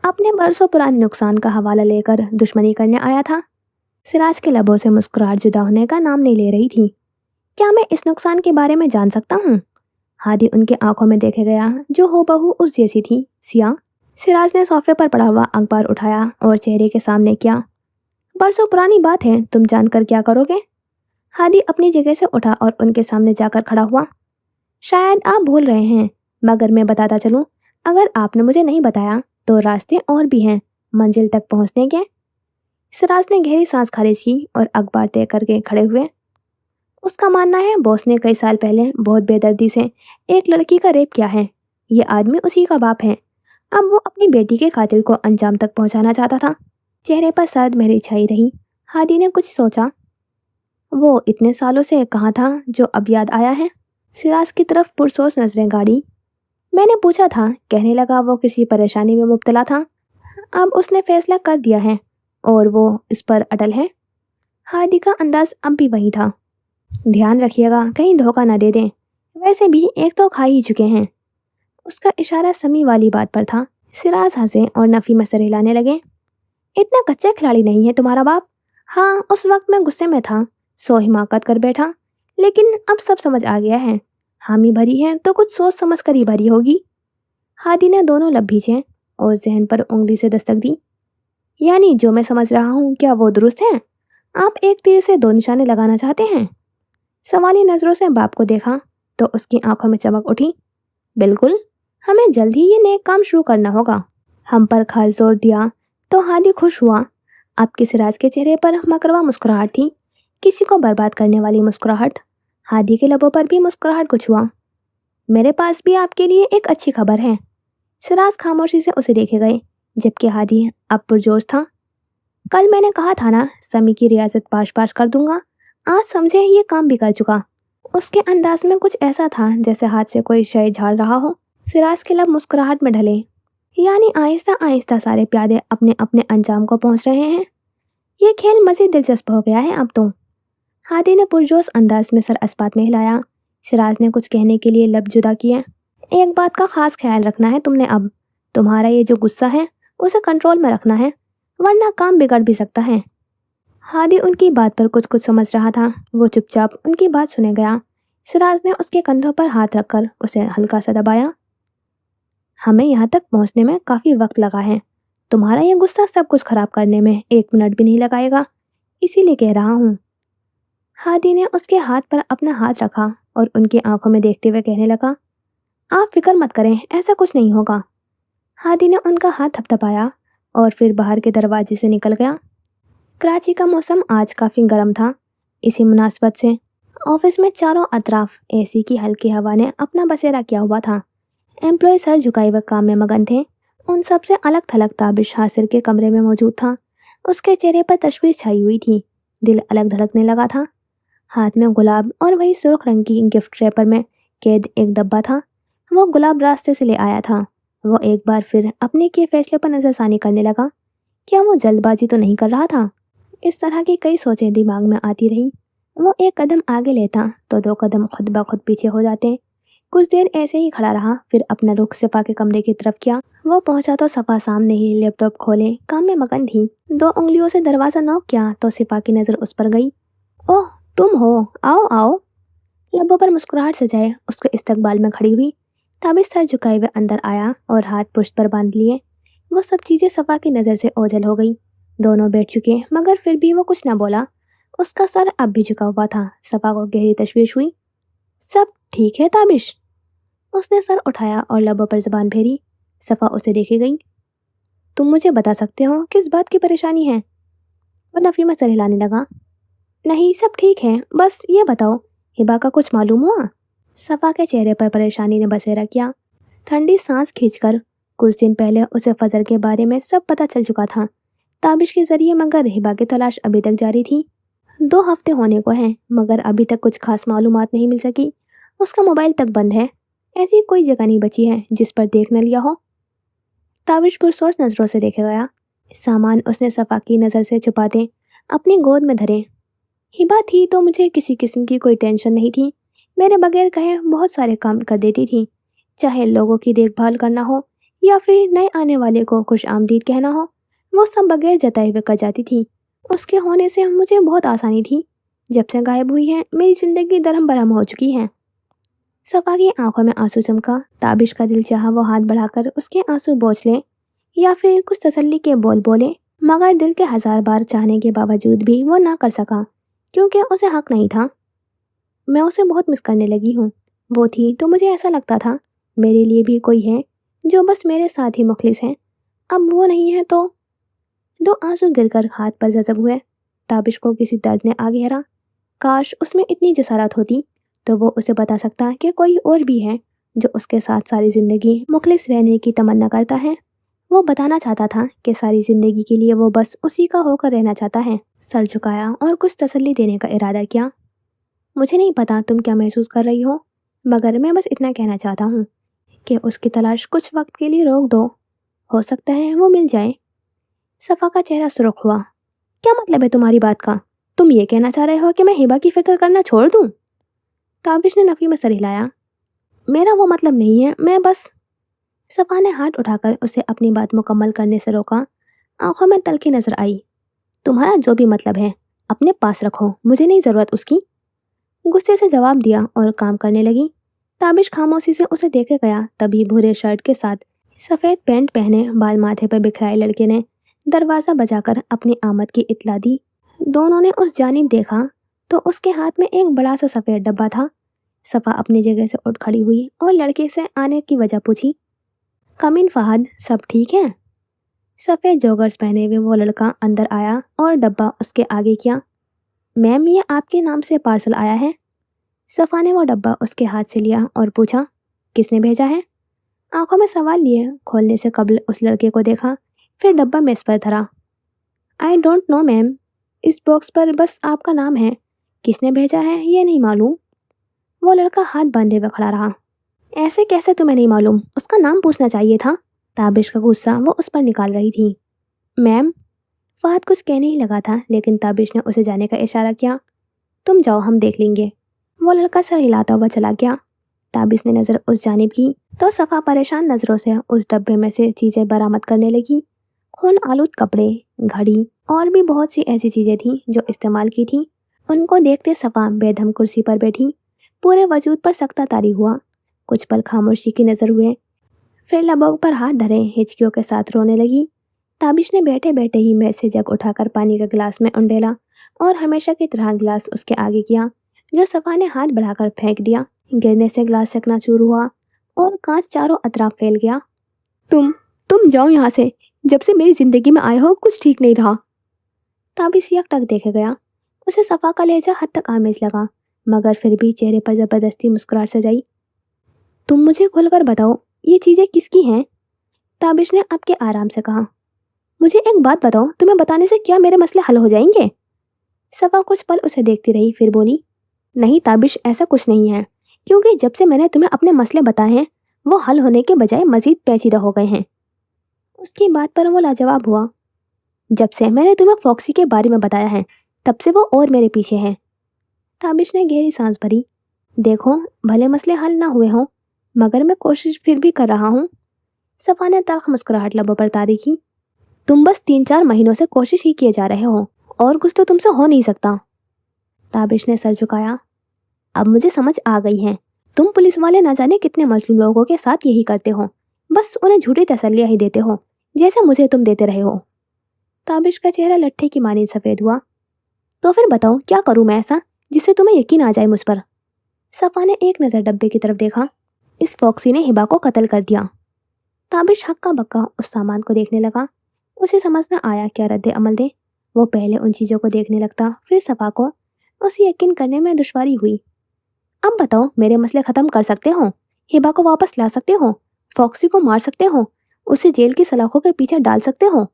अपने बरसों पुराने नुकसान का हवाला लेकर दुश्मनी करने आया था। सिराज के लबों से मुस्कुराहट जुदा होने का नाम नहीं ले रही थी। क्या मैं इस नुकसान के बारे में जान सकता हूँ? हादी उनके आंखों में देखे गया जो हूबहू उस जैसी थी, सिया। सिराज ने सोफे पर पड़ा हुआ अखबार उठाया और चेहरे के सामने किया। बरसों पुरानी बात है, तुम जानकर क्या करोगे? हादी अपनी जगह से उठा और उनके सामने जाकर खड़ा हुआ। शायद आप भूल रहे हैं, मगर मैं बताता चलूं, अगर आपने मुझे नहीं बताया तो रास्ते और भी हैं मंजिल तक पहुंचने के। सिराज ने गहरी सांस खारिज की और अखबार तय करके खड़े हुए। उसका मानना है बॉस ने कई साल पहले बहुत बेदर्दी से एक लड़की का रेप किया है। ये आदमी उसी का बाप है। अब वो अपनी बेटी के कातिल को अंजाम तक पहुंचाना चाहता था। चेहरे पर सर्द मेहरी छाई रही। हादी ने कुछ सोचा। वो इतने सालों से कहाँ था जो अब याद आया है? सिराज की तरफ पुरसोस नजरें गाड़ी। मैंने पूछा था, कहने लगा वो किसी परेशानी में मुब्तला था। अब उसने फैसला कर दिया है और वो इस पर अटल है। हादी का अंदाज अब भी वही था। ध्यान रखिएगा कहीं धोखा न दे दें, वैसे भी एक तो खा ही चुके हैं। उसका इशारा समी वाली बात पर था। सिराज हंसे और नफी में सर हिलाने लगे। इतना कच्चा खिलाड़ी नहीं है तुम्हारा बाप। हाँ, उस वक्त मैं गुस्से में था, सो हिमाकत कर बैठा, लेकिन अब सब समझ आ गया है। हामी भरी है तो कुछ सोच समझ कर ही भरी होगी। हादी ने दोनों लब भींचे और जहन पर उंगली से दस्तक दी। यानी जो मैं समझ रहा हूँ, क्या वो दुरुस्त है? आप एक तीर से दो निशाने लगाना चाहते हैं? सवाली नजरों से बाप को देखा तो उसकी आंखों में चमक उठी। बिल्कुल, हमें जल्द ही ये नेक काम शुरू करना होगा। हम पर खास जोर दिया तो हादी खुश हुआ। आपके सिराज के चेहरे पर मकरवा मुस्कुराहट थी, किसी को बर्बाद करने वाली मुस्कुराहट। हादी के लबों पर भी मुस्कुराहट कुछ हुआ। मेरे पास भी आपके लिए एक अच्छी खबर है। सिराज खामोशी से उसे देखे गए, जबकि हादी अब पुरजोश था। कल मैंने कहा था ना, समी की रियासत पाश पाश कर दूंगा। आज समझे ये काम भी कर चुका। उसके अंदाज में कुछ ऐसा था जैसे हाथ से कोई शय झाड़ रहा हो। सिराज के लब मुस्कुराहट में ढले। यानी आहिस्ता आहिस्ता सारे प्यादे अपने अपने अंजाम को पहुंच रहे हैं। ये खेल मजीद दिलचस्प हो गया है अब तो। हादी ने पुरजोश अंदाज में सर अस्पात में हिलाया। सिराज ने कुछ कहने के लिए लब जुदा किए। एक बात का खास ख्याल रखना है तुमने अब। तुम्हारा ये जो गुस्सा है उसे कंट्रोल में रखना है, वरना काम बिगड़ भी सकता है। हादी उनकी बात पर कुछ कुछ समझ रहा था। वो चुपचाप उनकी बात सुने गया। सिराज ने उसके कंधों पर हाथ रखकर उसे हल्का सा दबाया। हमें यहाँ तक पहुँचने में काफ़ी वक्त लगा है। तुम्हारा यह गुस्सा सब कुछ खराब करने में 1 मिनट भी नहीं लगाएगा, इसीलिए कह रहा हूँ। हादी ने उसके हाथ पर अपना हाथ रखा और उनकी आंखों में देखते हुए कहने लगा, आप फिक्र मत करें, ऐसा कुछ नहीं होगा। हादी ने उनका हाथ थपथपाया और फिर बाहर के दरवाजे से निकल गया। कराची का मौसम आज काफ़ी गर्म था। इसी मुनासबत से ऑफिस में चारों अतराफ एसी की हल्की हवा ने अपना बसेरा किया हुआ था। एम्प्लॉय सर झुकाए हुए काम में मगन थे। उन सबसे अलग थलग ताबिश हासिर के कमरे में मौजूद था। उसके चेहरे पर तशवीश छाई हुई थी। दिल अलग धड़कने लगा था। हाथ में गुलाब और वही सुर्ख रंग की गिफ्ट रैपर में कैद एक डब्बा था। वो गुलाब रास्ते से ले आया था। वो एक बार फिर अपने किए फैसले पर नजरसानी करने लगा। क्या वो जल्दबाजी तो नहीं कर रहा था? इस तरह की कई सोचें दिमाग में आती रहीं। वो एक कदम आगे लेता तो 2 कदम खुद ब खुद पीछे हो जाते। कुछ देर ऐसे ही खड़ा रहा, फिर अपना रुख सफा के कमरे की तरफ किया। वो पहुंचा तो सफा सामने ही लैपटॉप खोले काम में मगन थी। 2 उंगलियों से दरवाजा नॉक किया तो सिपा की नजर उस पर गई। ओह, तुम हो, आओ आओ। लबों पर मुस्कुराहट सजाए उसके इस्तकबाल में खड़ी हुई। ताबिश सर झुकाए हुए अंदर आया और हाथ पुश्त पर बांध लिए। वो सब चीजें सफा की नजर से ओझल हो गई। दोनों बैठ चुके मगर फिर भी वो कुछ ना बोला। उसका सर अब भी झुका हुआ था। सफा को गहरी तशवीश हुई। सब ठीक है ताबिश? उसने सर उठाया और लबों पर जुबान फेरी। सफा उसे देखे गई। तुम मुझे बता सकते हो किस बात की परेशानी है? वो नफी में सर हिलाने लगा। नहीं, सब ठीक है, बस ये बताओ, हिबा का कुछ मालूम हुआ? सफा के चेहरे पर परेशानी ने बसेरा किया। ठंडी सांस खींचकर कुछ दिन पहले उसे फजर के बारे में सब पता चल चुका था, ताबिश के जरिए, मगर हिबा की तलाश अभी तक जारी थी। 2 हफ्ते होने को हैं मगर अभी तक कुछ खास मालूमात नहीं मिल सकी। उसका मोबाइल तक बंद है। ऐसी कोई जगह नहीं बची है जिस पर देख न लिया हो। ताबिश पुरसोच नजरों से देखे गया। सामान उसने सफा की नज़र से छुपाते अपनी गोद में धरे। हिबा थी तो मुझे किसी किस्म की कोई टेंशन नहीं थी। मेरे बगैर कहे बहुत सारे काम कर देती थी। चाहे लोगों की देखभाल करना हो या फिर नए आने वाले को खुश आमदीद कहना हो, वो सब बगैर जताए हुए कर जाती थी। उसके होने से मुझे बहुत आसानी थी। जब से गायब हुई है मेरी जिंदगी दरहम बरहम हो चुकी है। सफा की आंखों में आंसू चमका। ताबिश का दिल चाहा वो हाथ बढ़ाकर उसके आंसू पोंछ ले या फिर कुछ तसल्ली के बोल बोले, मगर दिल के 1000 बार चाहने के बावजूद भी वो ना कर सका, क्योंकि उसे हक नहीं था। मैं उसे बहुत मिस करने लगी हूँ। वो थी तो मुझे ऐसा लगता था मेरे लिए भी कोई है जो बस मेरे साथ ही मुखलिस है। अब वो नहीं है तो। 2 आंसू गिरकर हाथ पर जज़ब हुए। ताबिश को किसी दर्द ने आ घेरा। काश उसमें इतनी जसारत होती तो वो उसे बता सकता कि कोई और भी है जो उसके साथ सारी ज़िंदगी मुखलिस रहने की तमन्ना करता है। वो बताना चाहता था कि सारी ज़िंदगी के लिए वो बस उसी का होकर रहना चाहता है। सर झुकाया और कुछ तसल्ली देने का इरादा किया। मुझे नहीं पता तुम क्या महसूस कर रही हो, मगर मैं बस इतना कहना चाहता हूँ कि उसकी तलाश कुछ वक्त के लिए रोक दो। हो सकता है वो मिल जाए। सफ़ा का चेहरा सुर्ख हुआ। क्या मतलब है तुम्हारी बात का? तुम ये कहना चाह रहे हो कि मैं हिबा की फिक्र करना छोड़ दूँ? ताबिश ने नफ़ी में सर हिलाया। मेरा वो मतलब नहीं है, मैं बस। सफ़ा ने हाथ उठाकर उसे अपनी बात मुकम्मल करने से रोका। आंखों में तल्खी नजर आई। तुम्हारा जो भी मतलब है अपने पास रखो, मुझे नहीं ज़रूरत उसकी। गुस्से से जवाब दिया और काम करने लगी। ताबिश खामोशी से उसे देखे गया। तभी भूरे शर्ट के साथ सफ़ेद पैंट पहने, बाल माथे पर बिखराए लड़के ने दरवाज़ा बजाकर अपनी आमद की इत्तला दी। दोनों ने उस जानिब देखा तो उसके हाथ में एक बड़ा सा सफ़ेद डब्बा था। सफ़ा अपनी जगह से उठ खड़ी हुई और लड़के से आने की वजह पूछी। कम इन फहद, सब ठीक है? सफ़ेद जॉगर्स पहने हुए वो लड़का अंदर आया और डब्बा उसके आगे किया। मैम, ये आपके नाम से पार्सल आया है। सफ़ा ने वो डब्बा उसके हाथ से लिया और पूछा, किसने भेजा है? आंखों में सवाल लिए खोलने से कबल उस लड़के को देखा, फिर डब्बा मेज पर धरा। आई डोंट नो मैम, इस बॉक्स पर बस आपका नाम है, किसने भेजा है ये नहीं मालूम। वो लड़का हाथ बांधे हुए खड़ा रहा। ऐसे कैसे तुम्हें नहीं मालूम? उसका नाम पूछना चाहिए था। ताबिश का गुस्सा वो उस पर निकाल रही थी। मैम, फहद कुछ कहने ही लगा था, लेकिन ताबिश ने उसे जाने का इशारा किया। तुम जाओ, हम देख लेंगे। वो लड़का सर हिलाता हुआ चला गया। ताबिश ने नज़र उस जानिब की तो सफ़ा परेशान नज़रों से उस डब्बे में से चीज़ें बरामद करने लगी। खून आलूद कपड़े, घड़ी और भी बहुत सी ऐसी चीज़ें थीं जो इस्तेमाल की थीं। उनको देखते सफ़ा बेदम कुर्सी पर बैठी, पूरे वजूद पर सख्ता तारी हुआ। कुछ पल खामोशी की नज़र हुए, फिर लबों पर हाथ धरे हिचकियों के साथ रोने लगी। ताबिश ने बैठे बैठे ही मेज से जग उठाकर पानी का गिलास में उंडेला और हमेशा की तरह गिलास उसके आगे किया, जो सफ़ा ने हाथ बढ़ाकर फेंक दिया। गिरने से गिलास चकनाचूर हुआ और कांच चारों अतराफ फैल गया। तुम जाओ यहाँ से, जब से मेरी जिंदगी में आए हो कुछ ठीक नहीं रहा। ताबिश यकटक देखे गया। उसे सफ़ा का लहजा हद तक आमेज लगा, मगर फिर भी चेहरे पर ज़बरदस्ती मुस्कुराहट सजाई। तुम मुझे खुलकर बताओ, ये चीज़ें किसकी हैं? ताबिश ने आपके आराम से कहा। मुझे एक बात बताओ, तुम्हें बताने से क्या मेरे मसले हल हो जाएंगे? सफ़ा कुछ पल उसे देखती रही, फिर बोली, नहीं ताबिश, ऐसा कुछ नहीं है, क्योंकि जब से मैंने तुम्हें अपने मसले बताए हैं वो हल होने के बजाय मजीद पेचीदा हो गए हैं। उसकी बात पर वो लाजवाब हुआ। जब से मैंने तुम्हें फॉक्सी के बारे में बताया है तब से वो और मेरे पीछे है। ताबिश ने गहरी सांस भरी। देखो, भले मसले हल ना हुए हों, मगर मैं कोशिश फिर भी कर रहा हूँ। सफ़ा ने तल्ख मुस्कुराहट लबों पर तारी की। तुम बस 3-4 महीनों से कोशिश ही किए जा रहे हो, और कुछ तो तुमसे हो नहीं सकता। ताबिश ने सर झुकाया। अब मुझे समझ आ गई है, तुम पुलिस वाले ना जाने कितने मजलूम लोगों के साथ यही करते हो, बस उन्हें झूठी तसल्लियां ही देते हो, जैसे मुझे तुम देते रहे हो। ताबिश का चेहरा लट्ठे की मानी सफ़ेद हुआ। तो फिर बताओ, क्या करूं मैं ऐसा जिससे तुम्हें यकीन आ जाए मुझ पर? सफ़ा ने एक नज़र डब्बे की तरफ देखा। इस फॉक्सी ने हिबा को कत्ल कर दिया। ताबिश हक्का बक्का उस सामान को देखने लगा। उसे समझ न आया क्या रद्द अमल दे। वो पहले उन चीज़ों को देखने लगता, फिर सफ़ा को। उसे यकीन करने में दुश्वारी हुई। अब बताओ, मेरे मसले ख़त्म कर सकते हो, हिबा को वापस ला सकते हो, फॉक्सी को मार सकते हो, उसे जेल की सलाखों के पीछे डाल सकते हो?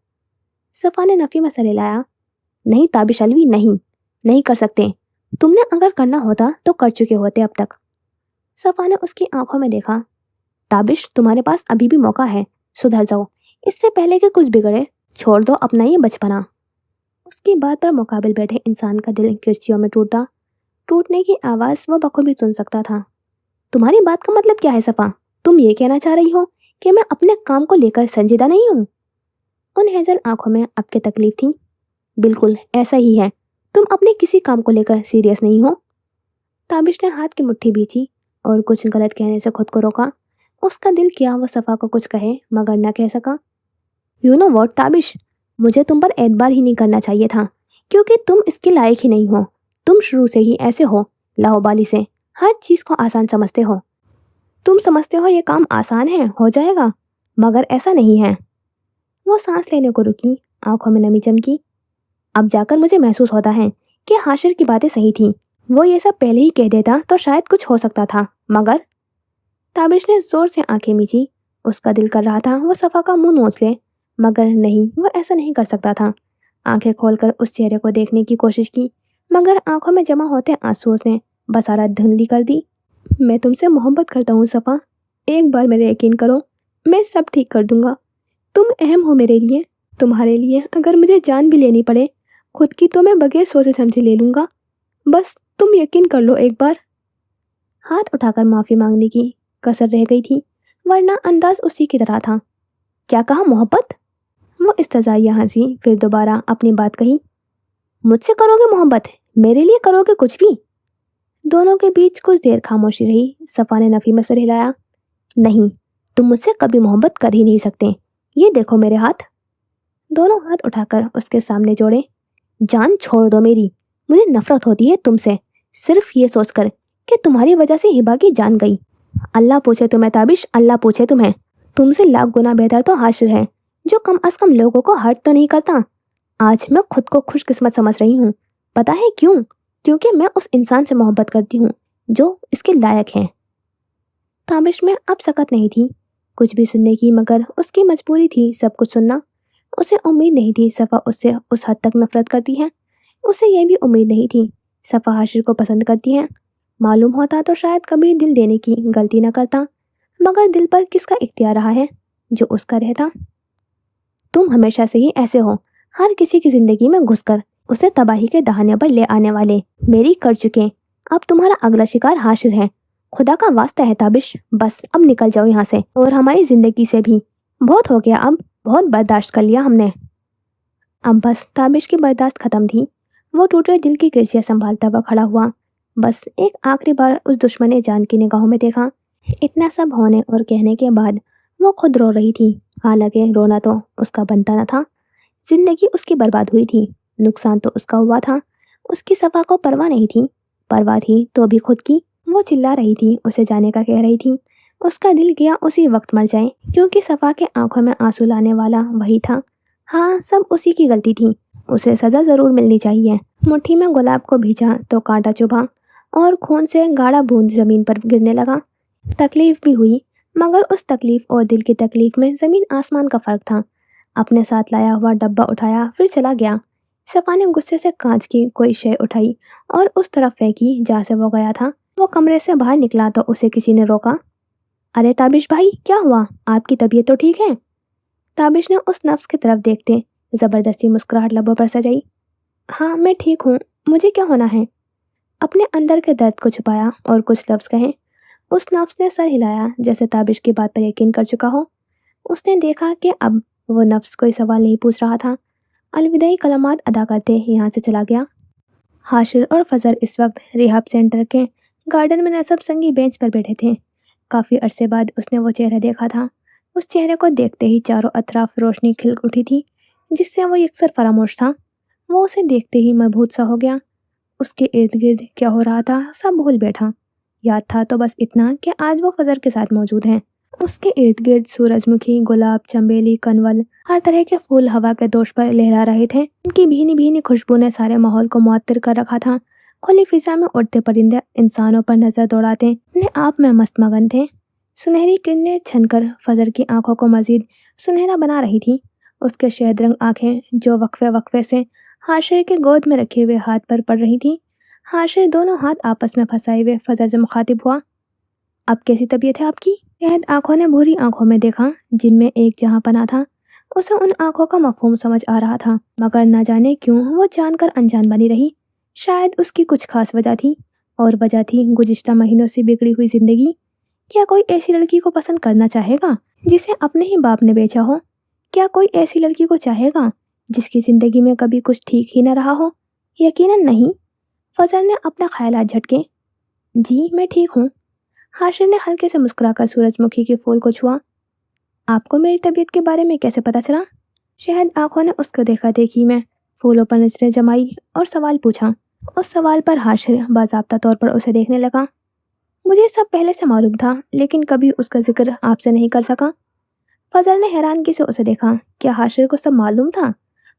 सफ़ा ने नफ़ी में सर हिलाया। नहीं ताबिश अलवी, नहीं कर सकते। तुमने अगर करना होता तो कर चुके होते अब तक। सफ़ा ने उसकी आंखों में देखा। ताबिश, तुम्हारे पास अभी भी मौका है, सुधर जाओ, इससे पहले कि कुछ बिगड़े। छोड़ दो अपना ये बचपना। उसकी बात पर मुकाबिल बैठे इंसान का दिल किरचियों में टूटने की आवाज़ वो बखूबी सुन सकता था। तुम्हारी बात का मतलब क्या है सफ़ा? तुम ये कहना चाह रही हो कि मैं अपने काम को लेकर संजीदा नहीं हूँ? उन हेजल आंखों में अब की तकलीफ थी। बिल्कुल ऐसा ही है, तुम अपने किसी काम को लेकर सीरियस नहीं हो। ताबिश ने हाथ की मुट्ठी भींची और कुछ गलत कहने से खुद को रोका। उसका दिल किया वो सफ़ा को कुछ कहे मगर न कह सका। यू नो वॉट ताबिश, मुझे तुम पर एतबार ही नहीं करना चाहिए था, क्योंकि तुम इसके लायक ही नहीं हो। तुम शुरू से ही ऐसे हो, लाहौबाली से हर चीज़ को आसान समझते हो। तुम समझते हो ये काम आसान है, हो जाएगा, मगर ऐसा नहीं है। वो सांस लेने को रुकी, आंखों में नमी चमकी। अब जाकर मुझे महसूस होता है कि हाशिर की बातें सही थीं। वो ये सब पहले ही कह देता तो शायद कुछ हो सकता था, मगर ताबिश ने जोर से आंखें मीची। उसका दिल कर रहा था वो सफ़ा का मुंह नोच ले, मगर नहीं, वो ऐसा नहीं कर सकता था। आंखें खोलकर उस चेहरे को देखने की कोशिश की, मगर आंखों में जमा होते आंसू ने बसारत धुंधली कर दी। मैं तुमसे मोहब्बत करता हूँ सफ़ा, एक बार मेरे यकीन करो, मैं सब ठीक कर दूंगा। तुम अहम हो मेरे लिए, तुम्हारे लिए अगर मुझे जान भी लेनी पड़े खुद की तो मैं बगैर सोचे समझे ले लूँगा। बस तुम यकीन कर लो एक बार। हाथ उठाकर माफ़ी मांगने की कसर रह गई थी, वरना अंदाज उसी की तरह था। क्या कहा, मोहब्बत? वो इस्तज़ाइया हंसी, फिर दोबारा अपनी बात कही। मुझसे करोगे मोहब्बत? मेरे लिए करोगे कुछ भी? दोनों के बीच कुछ देर खामोशी रही। सफ़ा ने नफ़ी में सर हिलाया। नहीं, तुम मुझसे कभी मोहब्बत कर ही नहीं सकते। ये देखो मेरे हाथ। दोनों हाथ उठाकर उसके सामने जोड़े। जान छोड़ दो मेरी, मुझे नफरत होती है तुमसे, सिर्फ ये सोचकर कि तुम्हारी वजह से हिबा की जान गई। अल्लाह पूछे तुम्हें ताबिश, अल्लाह पूछे तुम्हें। तुमसे लाख गुना बेहतर तो हाशिर है, जो कम अज कम लोगों को हर्ट तो नहीं करता। आज मैं खुद को खुशकिस्मत समझ रही हूँ। पता है क्यों? क्योंकि मैं उस इंसान से मोहब्बत करती हूँ जो इसके लायक है। ताबिश में अब सकत नहीं थी कुछ भी सुनने की, मगर उसकी मजबूरी थी सब कुछ सुनना। उसे उम्मीद नहीं थी सफ़ा उससे उस हद तक नफरत करती है। उसे यह भी उम्मीद नहीं थी सफ़ा हाशिर को पसंद करती है। मालूम होता तो शायद कभी दिल देने की गलती न करता, मगर दिल पर किसका इख्तियार रहा है जो उसका रहता। तुम हमेशा से ही ऐसे हो, हर किसी की जिंदगी में घुसकर उसे तबाही के दहाने पर ले आने वाले। मेरी कर चुके, अब तुम्हारा अगला शिकार हाशिर है। खुदा का वास्ता है ताबिश, बस अब निकल जाओ यहाँ से, और हमारी जिंदगी से भी। बहुत हो गया, अब बहुत बर्दाश्त कर लिया हमने। अब बस ताबिश की बर्दाश्त खत्म थी। वो टूटे दिल की किरचियाँ संभालता हुआ खड़ा हुआ, बस एक आखिरी बार उस दुश्मन जान की निगाहों में देखा। इतना सब होने और कहने के बाद वो खुद रो रही थी, हालांकि रोना तो उसका बनता न था। जिंदगी उसकी बर्बाद हुई थी, नुकसान तो उसका हुआ था। उसकी सफ़ा को परवाह नहीं थी, परवाह थी तो भी खुद की। वो चिल्ला रही थी, उसे जाने का कह रही थी। उसका दिल किया उसी वक्त मर जाए, क्योंकि सफ़ा के आंखों में आंसू लाने वाला वही था। हाँ, सब उसी की गलती थी, उसे सज़ा ज़रूर मिलनी चाहिए। मुट्ठी में गुलाब को भींचा तो कांटा चुभा और खून से गाढ़ा बूंद ज़मीन पर गिरने लगा। तकलीफ भी हुई, मगर उस तकलीफ और दिल की तकलीफ में ज़मीन आसमान का फ़र्क था। अपने साथ लाया हुआ डब्बा उठाया, फिर चला गया। सफ़ा ने गुस्से से कांच की कोई शय उठाई और उस तरफ फेंकी जहाँ से वो गया था। वो कमरे से बाहर निकला तो उसे किसी ने रोका। अरे ताबिश भाई, क्या हुआ? आपकी तबीयत तो ठीक है? ताबिश ने उस नफ्स की तरफ देखते ज़बरदस्ती मुस्कुराहट लबों पर सजाई। हाँ, मैं ठीक हूँ, मुझे क्या होना है? अपने अंदर के दर्द को छुपाया और कुछ लफ्ज़ कहे। उस नफ्स ने सर हिलाया, जैसे ताबिश की बात पर यकीन कर चुका हो। उसने देखा कि अब वो नफ्स कोई सवाल नहीं पूछ रहा था। अलविदाई कलमात अदा करते यहाँ से चला गया। हाशिर और फजर इस वक्त रिहाब सेंटर के गार्डन में नसब संगी बेंच पर बैठे थे। काफ़ी अरसे बाद उसने वो चेहरा देखा था। उस चेहरे को देखते ही चारों अतराफ रोशनी खिल उठी थी, जिससे वो यकसर फरामोश था। वो उसे देखते ही मबहूत सा हो गया। उसके इर्द गिर्द क्या हो रहा था सब भूल बैठा। याद था तो बस इतना कि आज वो फजर के साथ मौजूद हैं। उसके इर्द गिर्द सूरजमुखी, गुलाब, चंबेली, कनवल, हर तरह के फूल हवा के दोष पर लहरा रहे थे। उनकी भीनी भीनी खुशबू ने सारे माहौल को मुअत्तर कर रखा था। खुली फिजा में उड़ते परिंदे इंसानों पर नजर दौड़ाते अपने आप में मस्त मगन थे। सुनहरी किरणें छनकर फजर की आंखों को मजीद सुनहरा बना रही थी। उसके शहद रंग आंखें जो वक्फे वक्फे से हाशिर के गोद में रखे हुए हाथ पर पड़ रही थी। हाशिर दोनों हाथ आपस में फंसाए हुए फजर से मुखातिब हुआ। अब कैसी तबीयत है आपकी? शहद आंखों ने भूरी आंखों में देखा, जिनमें एक जहां पना था। उसे उन आंखों का मफहूम समझ आ रहा था, मगर न जाने क्यों वो जानकर अनजान बनी रही। शायद उसकी कुछ खास वजह थी, और वजह थी गुज़िश्ता महीनों से बिगड़ी हुई जिंदगी। क्या कोई ऐसी लड़की को पसंद करना चाहेगा जिसे अपने ही बाप ने बेचा हो? क्या कोई ऐसी लड़की को चाहेगा जिसकी ज़िंदगी में कभी कुछ ठीक ही न रहा हो? यकीनन नहीं। फजर ने अपना ख्यालात झटके। जी मैं ठीक हूँ। हाशिर ने हल्के से मुस्कुराकर सूरजमुखी के फूल को छुआ। आपको मेरी तबीयत के बारे में कैसे पता चला? शहद आंखों ने उसको देखा देखी में फूलों पर नजरें जमाई और सवाल पूछा। उस सवाल पर हाशिर बाज़ाब्ता तौर पर उसे देखने लगा। मुझे सब पहले से मालूम था, लेकिन कभी उसका जिक्र आपसे नहीं कर सका। फजल ने हैरानगी से उसे देखा। क्या हाशिर को सब मालूम था?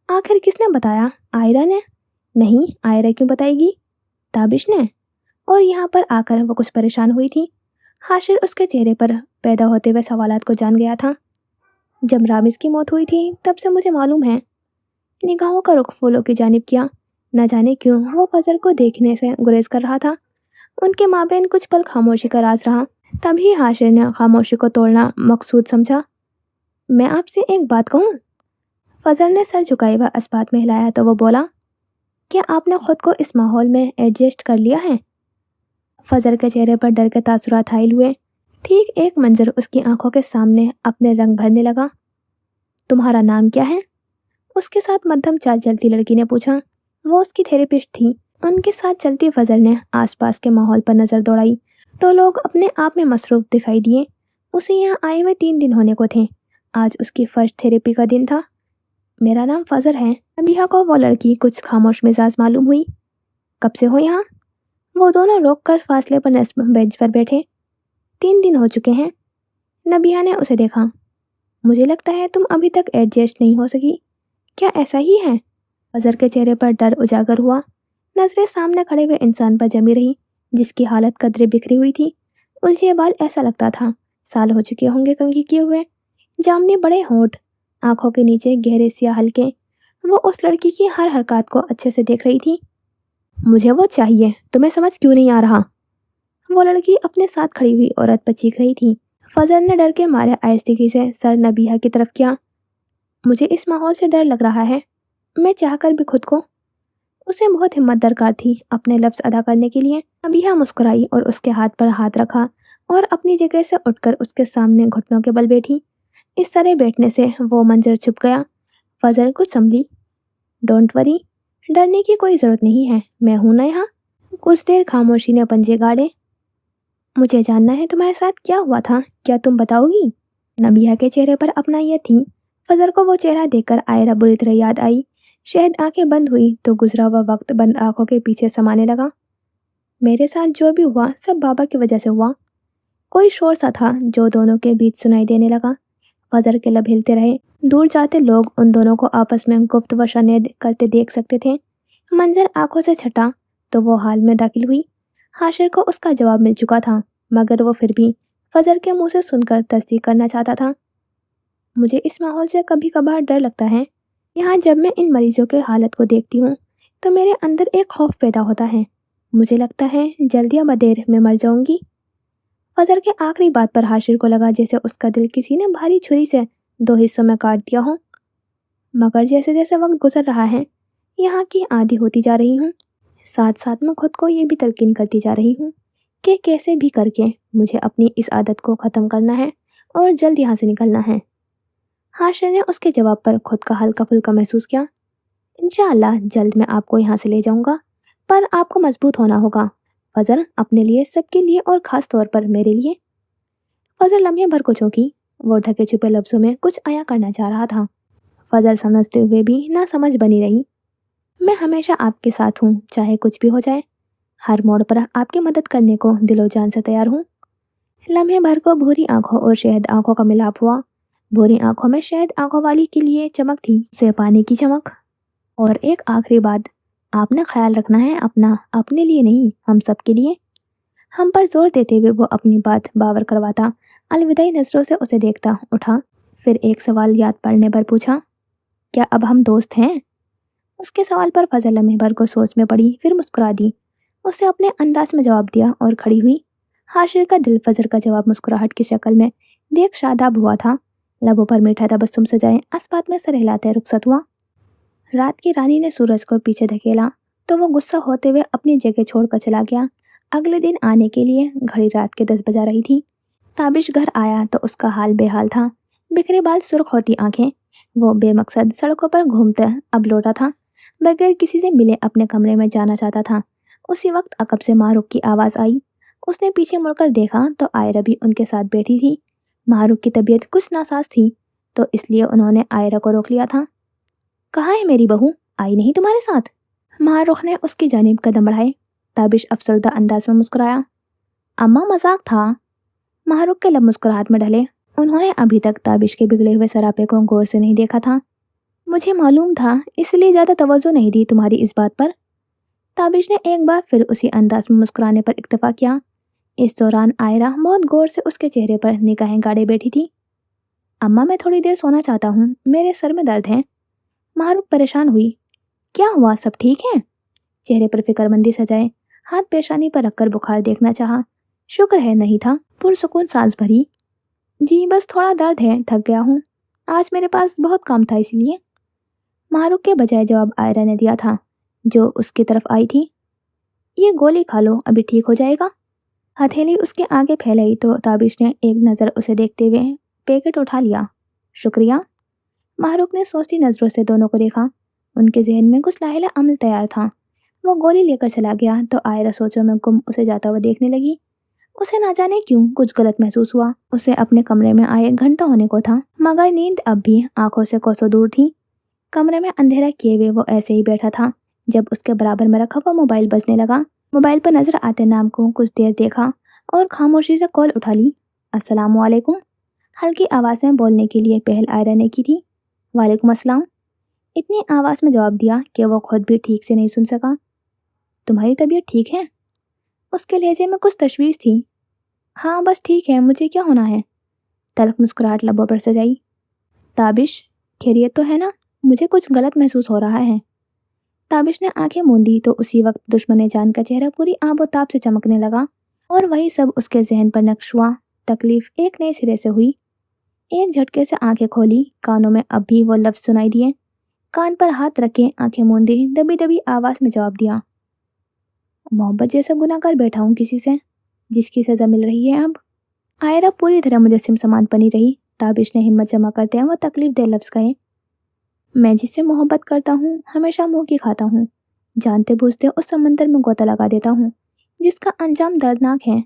आखिर किसने बताया? आयरा ने? नहीं, आयरा क्यों बताएगी? ताबिश ने। और यहाँ पर आकर वो कुछ परेशान हुई थी। हाशिर उसके चेहरे पर पैदा होते हुए सवालात को जान गया था। जब रामिस की मौत हुई थी तब से मुझे मालूम है। निगाहों का रुख फूलों की जानिब किया। न जाने क्यों वो फजल को देखने से गुरेज कर रहा था। उनके माबेन कुछ पल खामोशी का राज रहा। तभी हाशिर ने खामोशी को तोड़ना मकसूद समझा। मैं आपसे एक बात कहूँ? फजल ने सर झुकाए हुए इस बात में हिलाया तो वो बोला, क्या आपने खुद को इस माहौल में एडजस्ट कर लिया है? फजल के चेहरे पर डर के तासुरात हाइल हुए। ठीक एक मंजर उसकी आंखों के सामने अपने रंग भरने लगा। तुम्हारा नाम क्या है? उसके साथ मध्यम चाल चलती लड़की ने पूछा। वो उसकी थेरेपिस्ट थी। उनके साथ चलती फजल ने आसपास के माहौल पर नजर दौड़ाई तो लोग अपने आप में मसरूफ दिखाई दिए। उसे यहाँ आए हुए 3 दिन होने को थे। आज उसकी फर्स्ट थेरेपी का दिन था। मेरा नाम फजर है। नबिहा को वो लड़की कुछ खामोश मिजाज मालूम हुई। कब से हो यहाँ? वो दोनों रोक कर फासले पर बेंच पर बैठे। 3 दिन हो चुके हैं। नबिहा ने उसे देखा। मुझे लगता है तुम अभी तक एडजस्ट नहीं हो सकी। क्या ऐसा ही है? फजर के चेहरे पर डर उजागर हुआ। नजरें सामने खड़े हुए इंसान पर जमी रही जिसकी हालत कदरे बिखरी हुई थी। उलझे बाल, ऐसा लगता था साल हो चुके होंगे कंघी किए हुए। जामने बड़े होंठ, आंखों के नीचे गहरे सियाह हल्के। वो उस लड़की की हर हरकत को अच्छे से देख रही थी। मुझे वो चाहिए, तुम्हें समझ क्यों नहीं आ रहा? वो लड़की अपने साथ खड़ी हुई औरत पर चीख रही थी। फजल ने डर के मारे आहिस्तेगी से सर नबिहा की तरफ किया। मुझे इस माहौल से डर लग रहा है। मैं चाहकर भी खुद को। उसे बहुत हिम्मत दरकार थी अपने लफ्ज अदा करने के लिए। नबिहा मुस्कुराई और उसके हाथ पर हाथ रखा और अपनी जगह से उठकर उसके सामने घुटनों के बल बैठी। इस तरह बैठने से वो मंजर छुप गया। फजल कुछ संभली। डोंट वरी, डरने की कोई ज़रूरत नहीं है, मैं हूं ना यहाँ। कुछ देर खामोशी ने पंजे गाड़े। मुझे जानना है तुम्हारे साथ क्या हुआ था, क्या तुम बताओगी? नबिहा के चेहरे पर अपना यह थी। फजल को वो चेहरा देखकर आयरा बुरी तरह याद आई। शायद आंखें बंद हुई तो गुजरा हुआ वक्त बंद आंखों के पीछे समाने लगा। मेरे साथ जो भी हुआ सब बाबा की वजह से हुआ। कोई शोर सा था जो दोनों के बीच सुनाई देने लगा। फजर के लब हिलते रहे। दूर जाते लोग उन दोनों को आपस में गुफ्तगू शनेद करते देख सकते थे। मंजर आंखों से छटा तो वो हाल में दाखिल हुई। हाशिर को उसका जवाब मिल चुका था, मगर वो फिर भी फजर के मुंह से सुनकर तस्दीक करना चाहता था। मुझे इस माहौल से कभी कभार डर लगता है। यहाँ जब मैं इन मरीजों के हालत को देखती हूँ तो मेरे अंदर एक खौफ पैदा होता है। मुझे लगता है जल्द या बदेर मैं मर जाऊंगी। फजर के आखिरी बात पर हाशिर को लगा जैसे उसका दिल किसी ने भारी छुरी से 2 हिस्सों में काट दिया हो। मगर जैसे जैसे वक्त गुजर रहा है, यहाँ की आदी होती जा रही हूँ। साथ साथ में खुद को ये भी तलकीन करती जा रही हूँ कि कैसे भी करके मुझे अपनी इस आदत को ख़त्म करना है और जल्द यहाँ से निकलना है। हाशिर ने उसके जवाब पर खुद का हल्का फुल्का महसूस किया। इंशाअल्लाह जल्द मैं आपको यहाँ से ले जाऊँगा, पर आपको मजबूत होना होगा फजर, अपने लिए, सबके लिए और ख़ास तौर पर मेरे लिए। फजर लम्हे भर को चौंकी। वो ढके छुपे लफ्ज़ों में कुछ आया करना चाह रहा था। फजर समझते हुए भी ना समझ बनी रही। मैं हमेशा आपके साथ हूँ, चाहे कुछ भी हो जाए। हर मोड़ पर आपकी मदद करने को दिलो जान से तैयार हूँ। लम्हे भर को भूरी आंखों और शहद आंखों का मिलाप हुआ। भूरी आंखों में शहद आंखों वाली के लिए चमक थी, से पानी की चमक। और एक आखिरी बात, आपने ख्याल रखना है अपना, अपने लिए नहीं, हम सब के लिए। हम पर जोर देते हुए वो अपनी बात बावर करवाता। अलविदाई नजरों से उसे देखता उठा। फिर एक सवाल याद पड़ने पर पूछा, क्या अब हम दोस्त हैं? उसके सवाल पर फजल लम्हे भर को सोच में पड़ी, फिर मुस्कुरा दी। उसे अपने अंदाज में जवाब दिया और खड़ी हुई। हाशिर का दिल फजर का जवाब मुस्कुराहट की शक्ल में देख शादाब हुआ था। लबों पर मीठा तबस्सुम सजाए अस्पात में सर हिलाते रुखसत हुआ। रात की रानी ने सूरज को पीछे धकेला तो वो गुस्सा होते हुए अपनी जगह छोड़कर चला गया। अगले दिन आने के लिए घड़ी रात के 10 बजा रही थी। ताबिश घर आया तो उसका हाल बेहाल था। बिखरे बाल, सुर्ख होती आंखें। वो बेमकसद सड़कों पर घूमते अब लौटा था, बगैर किसी से मिले अपने कमरे में जाना चाहता था। उसी वक्त अकब से मारूक की आवाज़ आई। उसने पीछे मुड़कर देखा तो आयरा भी उनके साथ बैठी थी। मारूक की तबीयत कुछ नासाज थी, तो इसलिए उन्होंने आयरा को रोक लिया था। कहाँ है मेरी बहू, आई नहीं तुम्हारे साथ? मारूख ने उसकी जानिब कदम बढ़ाए। ताबिश अफसरदा अंदाज में मुस्कुराया। अम्मा, मजाक था। मारूक के लब मुस्कुराहट में ढले। उन्होंने अभी तक ताबिश के बिगड़े हुए सरापे को गौर से नहीं देखा था। मुझे मालूम था, इसलिए ज़्यादा तवज्जो नहीं दी तुम्हारी इस बात पर। ताबिश ने एक बार फिर उसी अंदाज में मुस्कुराने पर इक्तफा किया। इस दौरान आयरा बहुत गौर से उसके चेहरे पर निगाहें गाड़े बैठी थी। अम्मा, मैं थोड़ी देर सोना चाहता हूँ, मेरे सर में दर्द है। मारूक परेशान हुई। क्या हुआ, सब ठीक है? चेहरे पर फिक्रमंदी सजाए, हाथ पेशानी पर रखकर बुखार देखना चाहा। शुक्र है नहीं था, पुरसुकून सांस भरी। जी बस थोड़ा दर्द है, थक गया हूँ, आज मेरे पास बहुत काम था इसलिए। मारूक के बजाय जवाब आयरा ने दिया था, जो उसकी तरफ आई थी। ये गोली खा लो, अभी ठीक हो जाएगा। हथेली उसके आगे फैलाई तो ताबिश ने एक नज़र उसे देखते हुए पैकेट उठा लिया। शुक्रिया। मारूक ने सोचती नज़रों से दोनों को देखा। उनके जहन में कुछ लाहिला अमल तैयार था। वो गोली लेकर चला गया तो आयरा सोचों में गुम उसे जाता हुआ देखने लगी। उसे ना जाने क्यों कुछ गलत महसूस हुआ। उसे अपने कमरे में आए घंटा होने को था, मगर नींद अब भी आंखों से कोसों दूर थी। कमरे में अंधेरा किए हुए वो ऐसे ही बैठा था जब उसके बराबर में रखा हुआ मोबाइल बजने लगा। मोबाइल पर नजर आते नाम को कुछ देर देखा और खामोशी से कॉल उठा ली। अस्सलाम वालेकुम, हल्की आवाज़ में बोलने के लिए पहल आयरा ने की थी। वालेकुम अस्सलाम, इतनी आवाज़ में जवाब दिया कि वो खुद भी ठीक से नहीं सुन सका। तुम्हारी तबीयत ठीक है? उसके लहजे में कुछ तशवीश थी। हाँ बस ठीक है, मुझे क्या होना है? तल्ख मुस्कुराहट लबों पर सजाई। ताबिश, खैरियत तो है ना? मुझे कुछ गलत महसूस हो रहा है। ताबिश ने आंखें मूंदी तो उसी वक्त दुश्मन जान का चेहरा पूरी आबोताब से चमकने लगा और वही सब उसके जहन पर नक्श हुआ। तकलीफ एक नए सिरे से हुई। एक झटके से आंखें खोली, कानों में अब भी वो लफ्ज सुनाई दिए। कान पर हाथ रखे आंखें मूंदी दबी दबी आवाज में जवाब दिया। मोहब्बत जैसा गुनाहगार बैठा हूँ किसी से, जिसकी सजा मिल रही है अब। आयरा पूरी तरह मुजस्सिम समान बनी रही। ताबिश ने हिम्मत जमा करते हैं वो तकलीफ दे लफ्ज कहे। मैं जिससे मोहब्बत करता हूँ हमेशा मुंह की खाता हूँ, जानते बूझते उस समंदर में गोता लगा देता हूँ जिसका अंजाम दर्दनाक है।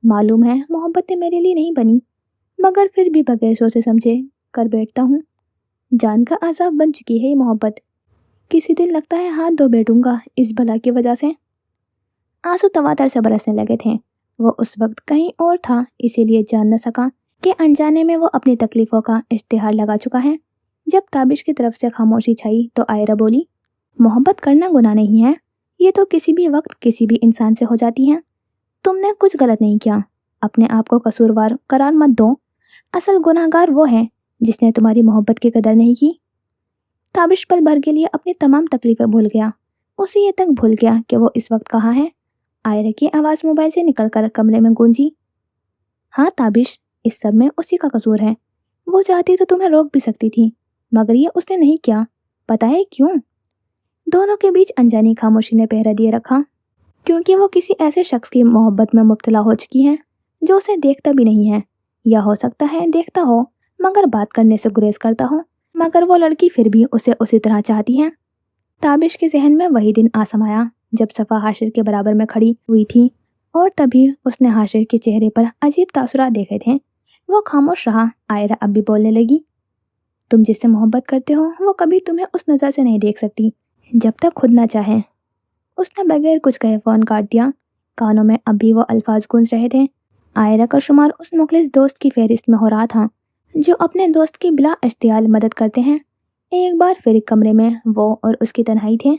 मालूम है मोहब्बतें मेरे लिए नहीं बनी, मगर फिर भी बगैर सोचे समझे कर बैठता हूँ। जान का आजाब बन चुकी है ये मोहब्बत। किसी दिन लगता है हाथ धो बैठूंगा इस बला की वजह से। आंसू तवातर से बरसने लगे थे। वो उस वक्त कहीं और था, इसीलिए जान न सका कि अनजाने में वो अपनी तकलीफों का इश्तिहार लगा चुका है। जब ताबिश की तरफ से खामोशी छाई तो आयरा बोली, मोहब्बत करना गुनाह नहीं है, ये तो किसी भी वक्त किसी भी इंसान से हो जाती है। तुमने कुछ गलत नहीं किया, अपने आप को कसूरवार करार मत दो। असल गुनाहगार वो है जिसने तुम्हारी मोहब्बत की कदर नहीं की। ताबिश पल भर के लिए अपनी तमाम तकलीफें भूल गया। उसे ये तक भूल गया कि वो इस वक्त कहाँ है। आयरा की आवाज़ मोबाइल से निकलकर कमरे में गूंजी। हाँ ताबिश, इस सब में उसी का कसूर है। वो चाहती तो तुम्हें रोक भी सकती थी, मगर ये उसने नहीं किया। पता है क्यों? दोनों के बीच अनजानी खामोशी ने पहरा दिए रखा। क्योंकि वो किसी ऐसे शख्स की मोहब्बत में मुब्तला हो चुकी है जो उसे देखता भी नहीं है, या हो सकता है देखता हो मगर बात करने से गुरेज करता हो। मगर वो लड़की फिर भी उसे उसी तरह चाहती है। ताबिश के जहन में वही दिन आ समाया जब सफ़ा हाशिर के बराबर में खड़ी हुई थी और तभी उसने हाशिर के चेहरे पर अजीब तासुरात देखे थे। वो खामोश रहा। आयरा अब भी बोलने लगी। तुम जिससे मोहब्बत करते हो वो कभी तुम्हें उस नज़र से नहीं देख सकती जब तक खुद ना चाहे। उसने बगैर कुछ कहे फ़ोन काट दिया। कानों में अब भी वो अल्फाज गूंज रहे थे। आयरा का शुमार उस मुखलिस दोस्त की फहरिस्त में हो रहा था जो अपने दोस्त की बिला इश्तियाल मदद करते हैं। एक बार फिर कमरे में वो और उसकी तन्हाई थे।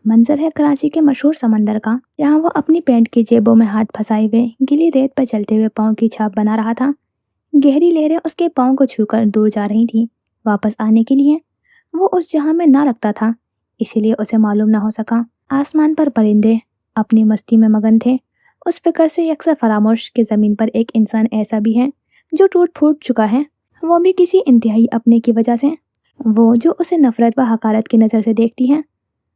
मंजर है कराची के मशहूर समंदर का, जहाँ वो अपनी पैंट की जेबों में हाथ फंसाए हुए गीली रेत पर चलते हुए पाँव की छाप बना रहा था। गहरी लहरें उसके पाँव को छूकर दूर जा रही थीं वापस आने के लिए। वो उस जहां में ना रखता था, इसीलिए उसे मालूम ना हो सका। आसमान पर परिंदे अपनी मस्ती में मगन थे, उस फिक्र से यकसर फरामोश कि ज़मीन पर एक इंसान ऐसा भी है जो टूट फूट चुका है, वो भी किसी इंतहाई अपने की वजह से। वो जो उसे नफरत व हकारत की नज़र से देखती है।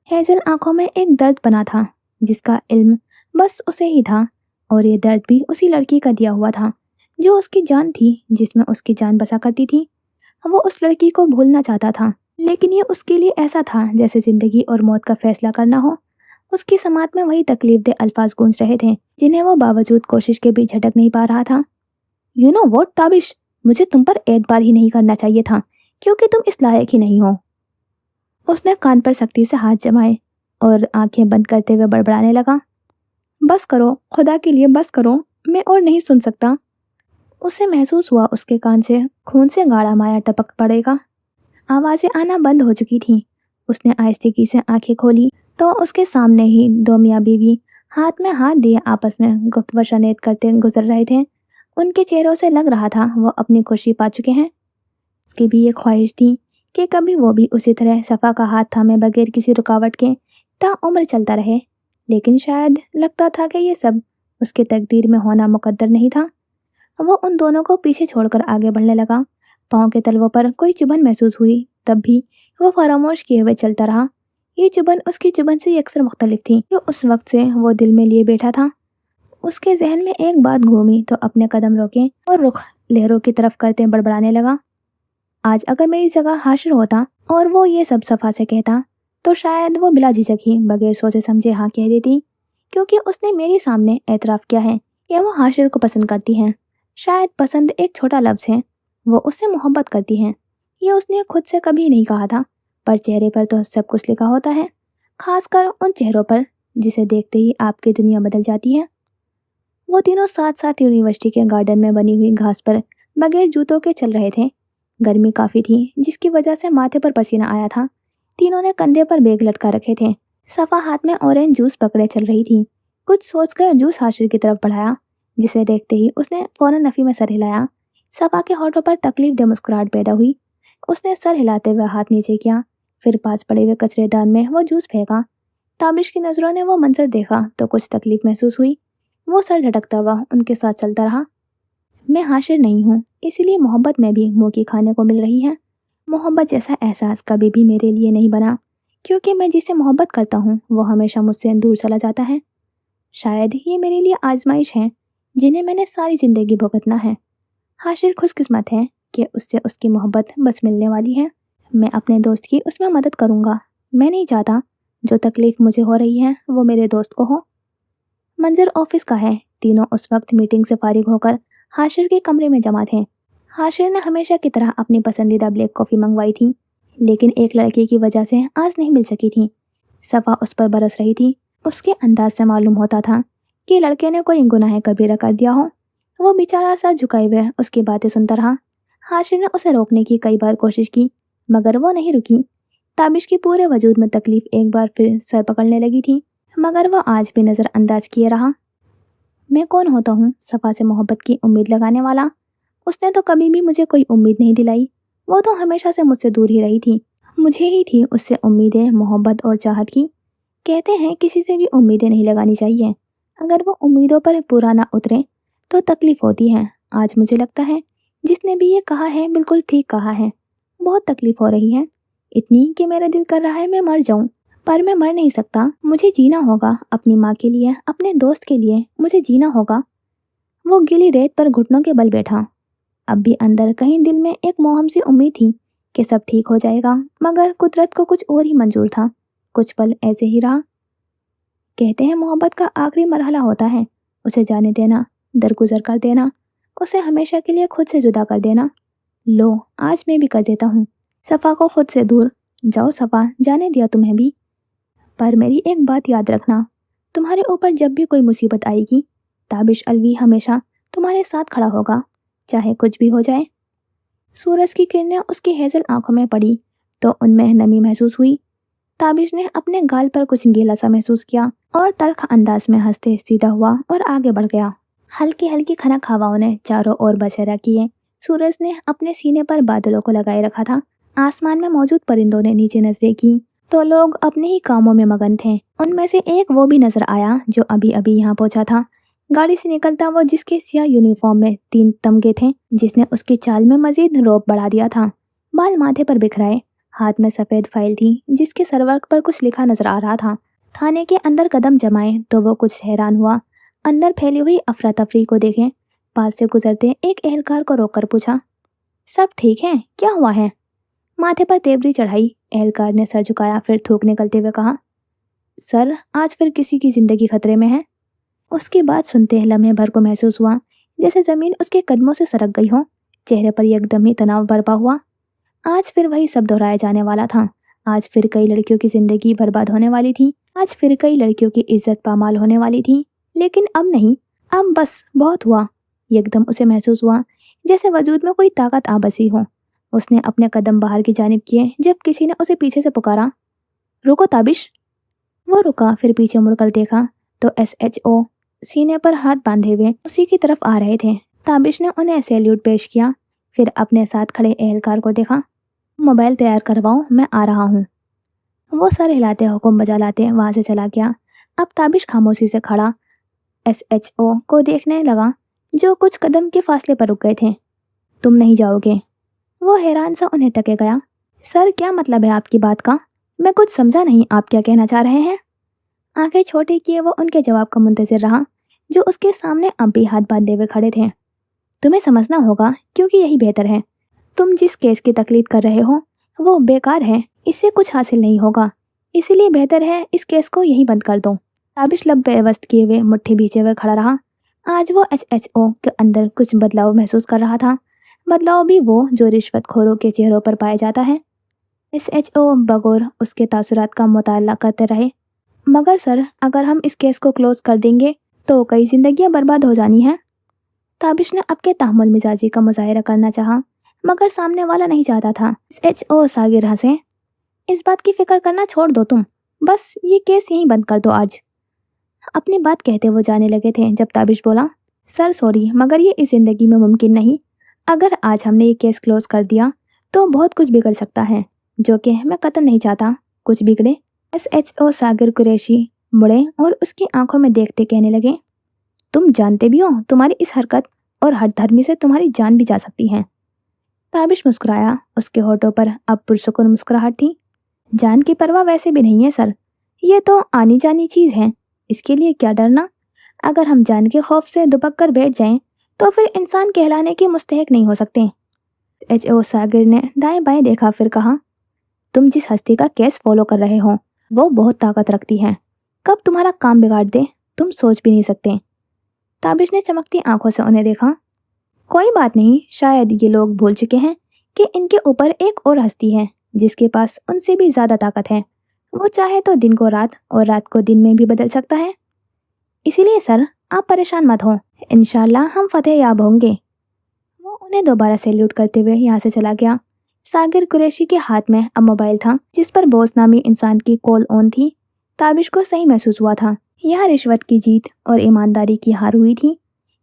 हेजल आंखों में एक दर्द बना था जिसका इल्म बस उसे ही था, और ये दर्द भी उसी लड़की का दिया हुआ था जो उसकी जान थी, जिसमें उसकी जान बसा करती थी। वो उस लड़की को भूलना चाहता था, लेकिन ये उसके लिए ऐसा था जैसे जिंदगी और मौत का फैसला करना हो। उसकी समात में वही तकलीफदेह अल्फाज गूंज रहे थे जिन्हें वो बावजूद कोशिश के भी झटक नहीं पा रहा था। यू नो वॉट ताबिश, मुझे तुम पर एतबार ही नहीं करना चाहिए था, क्योंकि तुम इस लायक ही नहीं हो। उसने कान पर सख्ती से हाथ जमाए और आंखें बंद करते हुए बड़बड़ाने लगा। बस करो, खुदा के लिए बस करो, मैं और नहीं सुन सकता। उसे महसूस हुआ उसके कान से खून से गाढ़ा माया टपक पड़ेगा। आवाज़ें आना बंद हो चुकी थीं। उसने आहिस्तेगी से आंखें खोली तो उसके सामने ही दो मियाँ बीवी हाथ में हाथ दिए आपस में गुफ्तगू करते गुजर रहे थे। उनके चेहरों से लग रहा था वो अपनी खुशी पा चुके हैं। उसकी भी ये ख्वाहिश थी कि कभी वो भी उसी तरह सफ़ा का हाथ थामे बगैर किसी रुकावट के ताउम्र चलता रहे, लेकिन शायद लगता था कि ये सब उसके तकदीर में होना मुकद्दर नहीं था। वो उन दोनों को पीछे छोड़कर आगे बढ़ने लगा। पाँव के तलवों पर कोई चुभन महसूस हुई, तब भी वो फरामोश किए हुए चलता रहा। ये चुभन उसकी चुभन से अक्सर मुख्तलिफ थी जो उस वक्त से वो दिल में लिए बैठा था। उसके जहन में एक बात घूमी तो अपने कदम रोके और रुख लहरों की तरफ करते बड़बड़ाने लगा। आज अगर मेरी जगह हाशिर होता और वो ये सब सफ़ा से कहता, तो शायद वो बिला झिझक ही बगैर सोचे समझे हाँ कह देती, क्योंकि उसने मेरे सामने एतराफ़ किया है कि वो हाशिर को पसंद करती हैं। शायद पसंद एक छोटा लफ्ज़ है, वो उससे मोहब्बत करती हैं। ये उसने खुद से कभी नहीं कहा था, पर चेहरे पर तो सब कुछ लिखा होता है, खासकर उन चेहरों पर जिसे देखते ही आपकी दुनिया बदल जाती है। वो तीनों साथ साथ यूनिवर्सिटी के गार्डन में बनी हुई घास पर बगैर जूतों के चल रहे थे। गर्मी काफ़ी थी, जिसकी वजह से माथे पर पसीना आया था। तीनों ने कंधे पर बैग लटका रखे थे। सफ़ा हाथ में ऑरेंज जूस पकड़े चल रही थी। कुछ सोचकर जूस हाशिर की तरफ बढ़ाया, जिसे देखते ही उसने फौरन नफ़ी में सर हिलाया। सफ़ा के होठों पर तकलीफ दे मुस्कुराहट पैदा हुई। उसने सर हिलाते हुए हाथ नीचे किया, फिर पास पड़े हुए कचरेदान में वो जूस फेंका। ताबिश की नज़रों ने वो मंजर देखा तो कुछ तकलीफ महसूस हुई। वो सर झटकता हुआ उनके साथ चलता रहा। मैं हाशिर नहीं हूँ, इसीलिए मोहब्बत में भी मौकी खाने को मिल रही है। मोहब्बत जैसा एहसास कभी भी मेरे लिए नहीं बना, क्योंकि मैं जिससे मोहब्बत करता हूँ वो हमेशा मुझसे दूर चला जाता है। शायद ये मेरे लिए आजमाइश है जिन्हें मैंने सारी ज़िंदगी भुगतना है। हाशिर खुशकिस्मत है कि उससे उसकी मोहब्बत बस मिलने वाली है। मैं अपने दोस्त की उसमें मदद करूँगा। मैं नहीं चाहता जो तकलीफ़ मुझे हो रही है वो मेरे दोस्त को हो। मंजर ऑफिस का है। तीनों उस वक्त मीटिंग से फारिग होकर हाशिर के कमरे में जमा थे। हाशिर ने हमेशा की तरह अपनी पसंदीदा ब्लैक कॉफ़ी मंगवाई थी, लेकिन एक लड़के की वजह से आज नहीं मिल सकी थी। सफ़ा उस पर बरस रही थी। उसके अंदाज से मालूम होता था कि लड़के ने कोई गुनाह कबीरा कर दिया हो। वो बेचारा सर झुकाए हुए उसकी बातें सुनता रहा। हाशिर ने उसे रोकने की कई बार कोशिश की, मगर वो नहीं रुकी। ताबिश के पूरे वजूद में तकलीफ एक बार फिर सर पकड़ने लगी थी, मगर वो आज भी नज़रअंदाज किए रहा। मैं कौन होता हूँ सफ़ा से मोहब्बत की उम्मीद लगाने वाला? उसने तो कभी भी मुझे कोई उम्मीद नहीं दिलाई। वो तो हमेशा से मुझसे दूर ही रही थी। मुझे ही थी उससे उम्मीदें, मोहब्बत और चाहत की। कहते हैं किसी से भी उम्मीदें नहीं लगानी चाहिए। अगर वो उम्मीदों पर पूरा ना उतरे तो तकलीफ होती है। आज मुझे लगता है जिसने भी ये कहा है बिल्कुल ठीक कहा है। बहुत तकलीफ हो रही है, इतनी कि मेरा दिल कर रहा है मैं मर जाऊं, पर मैं मर नहीं सकता। मुझे जीना होगा अपनी माँ के लिए, अपने दोस्त के लिए मुझे जीना होगा। वो गीली रेत पर घुटनों के बल बैठा। अब भी अंदर कहीं दिल में एक मोहम सी उम्मीद थी कि सब ठीक हो जाएगा, मगर कुदरत को कुछ और ही मंजूर था। कुछ पल ऐसे ही रहा। कहते हैं मोहब्बत का आखिरी मरहला होता है उसे जाने देना, दरगुजर कर देना, उसे हमेशा के लिए खुद से जुदा कर देना। लो, आज मैं भी कर देता हूँ सफ़ा को खुद से दूर। जाओ सफ़ा, जाने दिया तुम्हें भी। पर मेरी एक बात याद रखना, तुम्हारे ऊपर जब भी कोई मुसीबत आएगी, ताबिश अलवी हमेशा तुम्हारे साथ खड़ा होगा, चाहे कुछ भी हो जाए। सूरज की किरणें उसकी हेजल आंखों में पड़ी तो उनमें नमी महसूस हुई। ताबिश ने अपने गाल पर कुछ गीला सा महसूस किया और तल्ख अंदाज में हंसते सीधा हुआ और आगे बढ़ गया। हल्की हल्की खनक हवाओं ने चारों ओर बसेरा किए। सूरज ने अपने सीने पर बादलों को लगाए रखा था। आसमान में मौजूद परिंदों ने नीचे नजरें की तो लोग अपने ही कामों में मगन थे। उनमें से एक वो भी नजर आया जो अभी अभी यहाँ पहुंचा था। गाड़ी से निकलता वो जिसके सियाह यूनिफॉर्म में 3 तमगे थे, जिसने उसकी चाल में मजीद रौब बढ़ा दिया था। बाल माथे पर बिखराए, हाथ में सफ़ेद फाइल थी जिसके सरवर्क पर कुछ लिखा नजर आ रहा था। थाने के अंदर कदम जमाए तो वो कुछ हैरान हुआ। अंदर फैली हुई अफरा तफरी को देखें पास से गुजरते एक एहलकार को रोककर पूछा, सब ठीक है, क्या हुआ है? माथे पर तेवरी चढ़ाई एहलकार ने सर झुकाया, फिर थूक निकलते हुए कहा, सर आज फिर किसी की जिंदगी खतरे में है। उसकी बात सुनते लम्हे भर को महसूस हुआ जैसे जमीन उसके कदमों से सरक गई हो। चेहरे पर एकदम ही तनाव बरपा हुआ। आज फिर वही सब दोहराया जाने वाला था। आज फिर कई लड़कियों की जिंदगी बर्बाद होने वाली थी। आज फिर कई लड़कियों की इज्जत पामाल होने वाली थी। लेकिन अब नहीं, अब बस बहुत हुआ। एकदम उसे महसूस हुआ जैसे वजूद में कोई ताकत आ बसी हो। उसने अपने कदम बाहर की जानिब किए जब किसी ने उसे पीछे से पुकारा, रुको ताबिश। वो रुका, फिर पीछे मुड़कर देखा तो SHO सीने पर हाथ बांधे हुए उसी की तरफ आ रहे थे। ताबिश ने उन्हें सैल्यूट पेश किया, फिर अपने साथ खड़े एहलकार को देखा। मोबाइल तैयार करवाओ, मैं आ रहा हूँ। वो सर हिलाते हुक्म बजा लाते वहां से चला गया। अब ताबिश खामोशी से खड़ा SHO को देखने लगा जो कुछ कदम के फासले पर रुक गए थे। तुम नहीं जाओगे? वो हैरान सा उन्हें तके गया। सर क्या मतलब है आपकी बात का? मैं कुछ समझा नहीं, आप क्या कहना चाह रहे हैं? आंखें छोटी किए वो उनके जवाब का मुंतजिर रहा जो उसके सामने अब भी हाथ बांधे हुए खड़े थे। तुम्हें समझना होगा, क्योंकि यही बेहतर है। तुम जिस केस की तकलीद कर रहे हो वो बेकार है, इससे कुछ हासिल नहीं होगा। इसीलिए बेहतर है इस केस को यहीं बंद कर दो। ताबिश लब बेवस्त किए हुए मुट्ठी भींचे हुए खड़ा रहा। आज वो SHO के अंदर कुछ बदलाव महसूस कर रहा था। बदलाव भी वो जो रिश्वतखोरों के चेहरों पर पाया जाता है। SHO बगौर उसके तासुरात का मुताला करते रहे। मगर सर, अगर हम इस केस को क्लोज कर देंगे तो कई जिंदगियां बर्बाद हो जानी हैं। ताबिश ने अब के तहम्मुल मिजाजी का मुजाहिरा करना चाहा, मगर सामने वाला नहीं चाहता था। SHO सागिर हंसे, इस बात की फिक्र करना छोड़ दो तुम, बस ये केस यहीं बंद कर दो आज। अपनी बात कहते वो जाने लगे थे जब ताबिश बोला, सर सॉरी, मगर ये इस जिंदगी में मुमकिन नहीं। अगर आज हमने ये केस क्लोज कर दिया तो बहुत कुछ बिगड़ सकता है, जो कि मैं कतई नहीं चाहता कुछ बिगड़े। SHO सागिर कुरैशी मुड़े और उसकी आंखों में देखते कहने लगे, तुम जानते भी हो तुम्हारी इस हरकत और हठधर्मी से तुम्हारी जान भी जा सकती है। ताबिश मुस्कुराया, उसके होठों पर अब पुरसुकून मुस्कुराहट थी। जान की परवाह वैसे भी नहीं है सर, ये तो आनी जानी चीज़ है, इसके लिए क्या डरना। अगर हम जान के खौफ से दुबक कर बैठ जाएं तो फिर इंसान कहलाने के मुस्तहिक नहीं हो सकते। SHO सागिर ने दाएं बाएं देखा, फिर कहा, तुम जिस हस्ती का केस फॉलो कर रहे हो वो बहुत ताकत रखती है, कब तुम्हारा काम बिगाड़ दे तुम सोच भी नहीं सकते। ताबिश ने चमकती आंखों से उन्हें देखा। कोई बात नहीं, शायद ये लोग भूल चुके हैं कि इनके ऊपर एक और हस्ती है जिसके पास उनसे भी ज्यादा ताकत है। वो चाहे तो दिन को रात और रात को दिन में भी बदल सकता है। इसीलिए सर, आप परेशान मत हो, इंशाल्लाह हम फतेह याब होंगे। वो उन्हें दोबारा सैल्यूट करते हुए यहाँ से चला गया। सागिर कुरैशी के हाथ में अब मोबाइल था जिस पर बोस नामी इंसान की कॉल ऑन थी। ताबिश को सही महसूस हुआ था, यहाँ रिश्वत की जीत और ईमानदारी की हार हुई थी।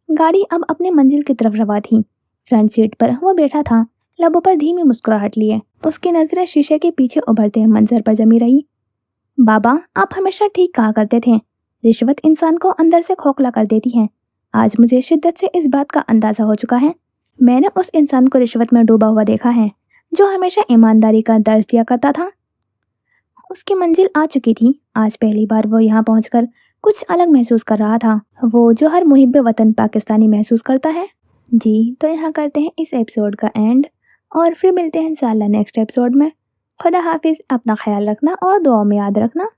गाड़ी अब अपने मंजिल की तरफ रवा थी। फ्रंट सीट पर वो बैठा था, लबों पर धीमी मुस्कुराहट लिए उसकी नजरें शीशे के पीछे उभरते मंजर पर जमी रही। बाबा, आप हमेशा ठीक कहा करते थे, रिश्वत इंसान को अंदर से खोखला कर देती है। आज मुझे शिद्दत से इस बात का अंदाजा हो चुका है। मैंने उस इंसान को रिश्वत में डूबा हुआ देखा है जो हमेशा ईमानदारी का दर्ज दिया करता था। उसकी मंजिल आ चुकी थी। आज पहली बार वो यहाँ पहुंचकर कुछ अलग महसूस कर रहा था, वो जो हर मुहिब्बे वतन पाकिस्तानी महसूस करता है। जी, तो यहाँ करते हैं इस एपिसोड का एंड और फिर मिलते हैं इंशाल्लाह नेक्स्ट एपिसोड में। खुदा हाफिज़, अपना ख्याल रखना और दुआ में याद रखना।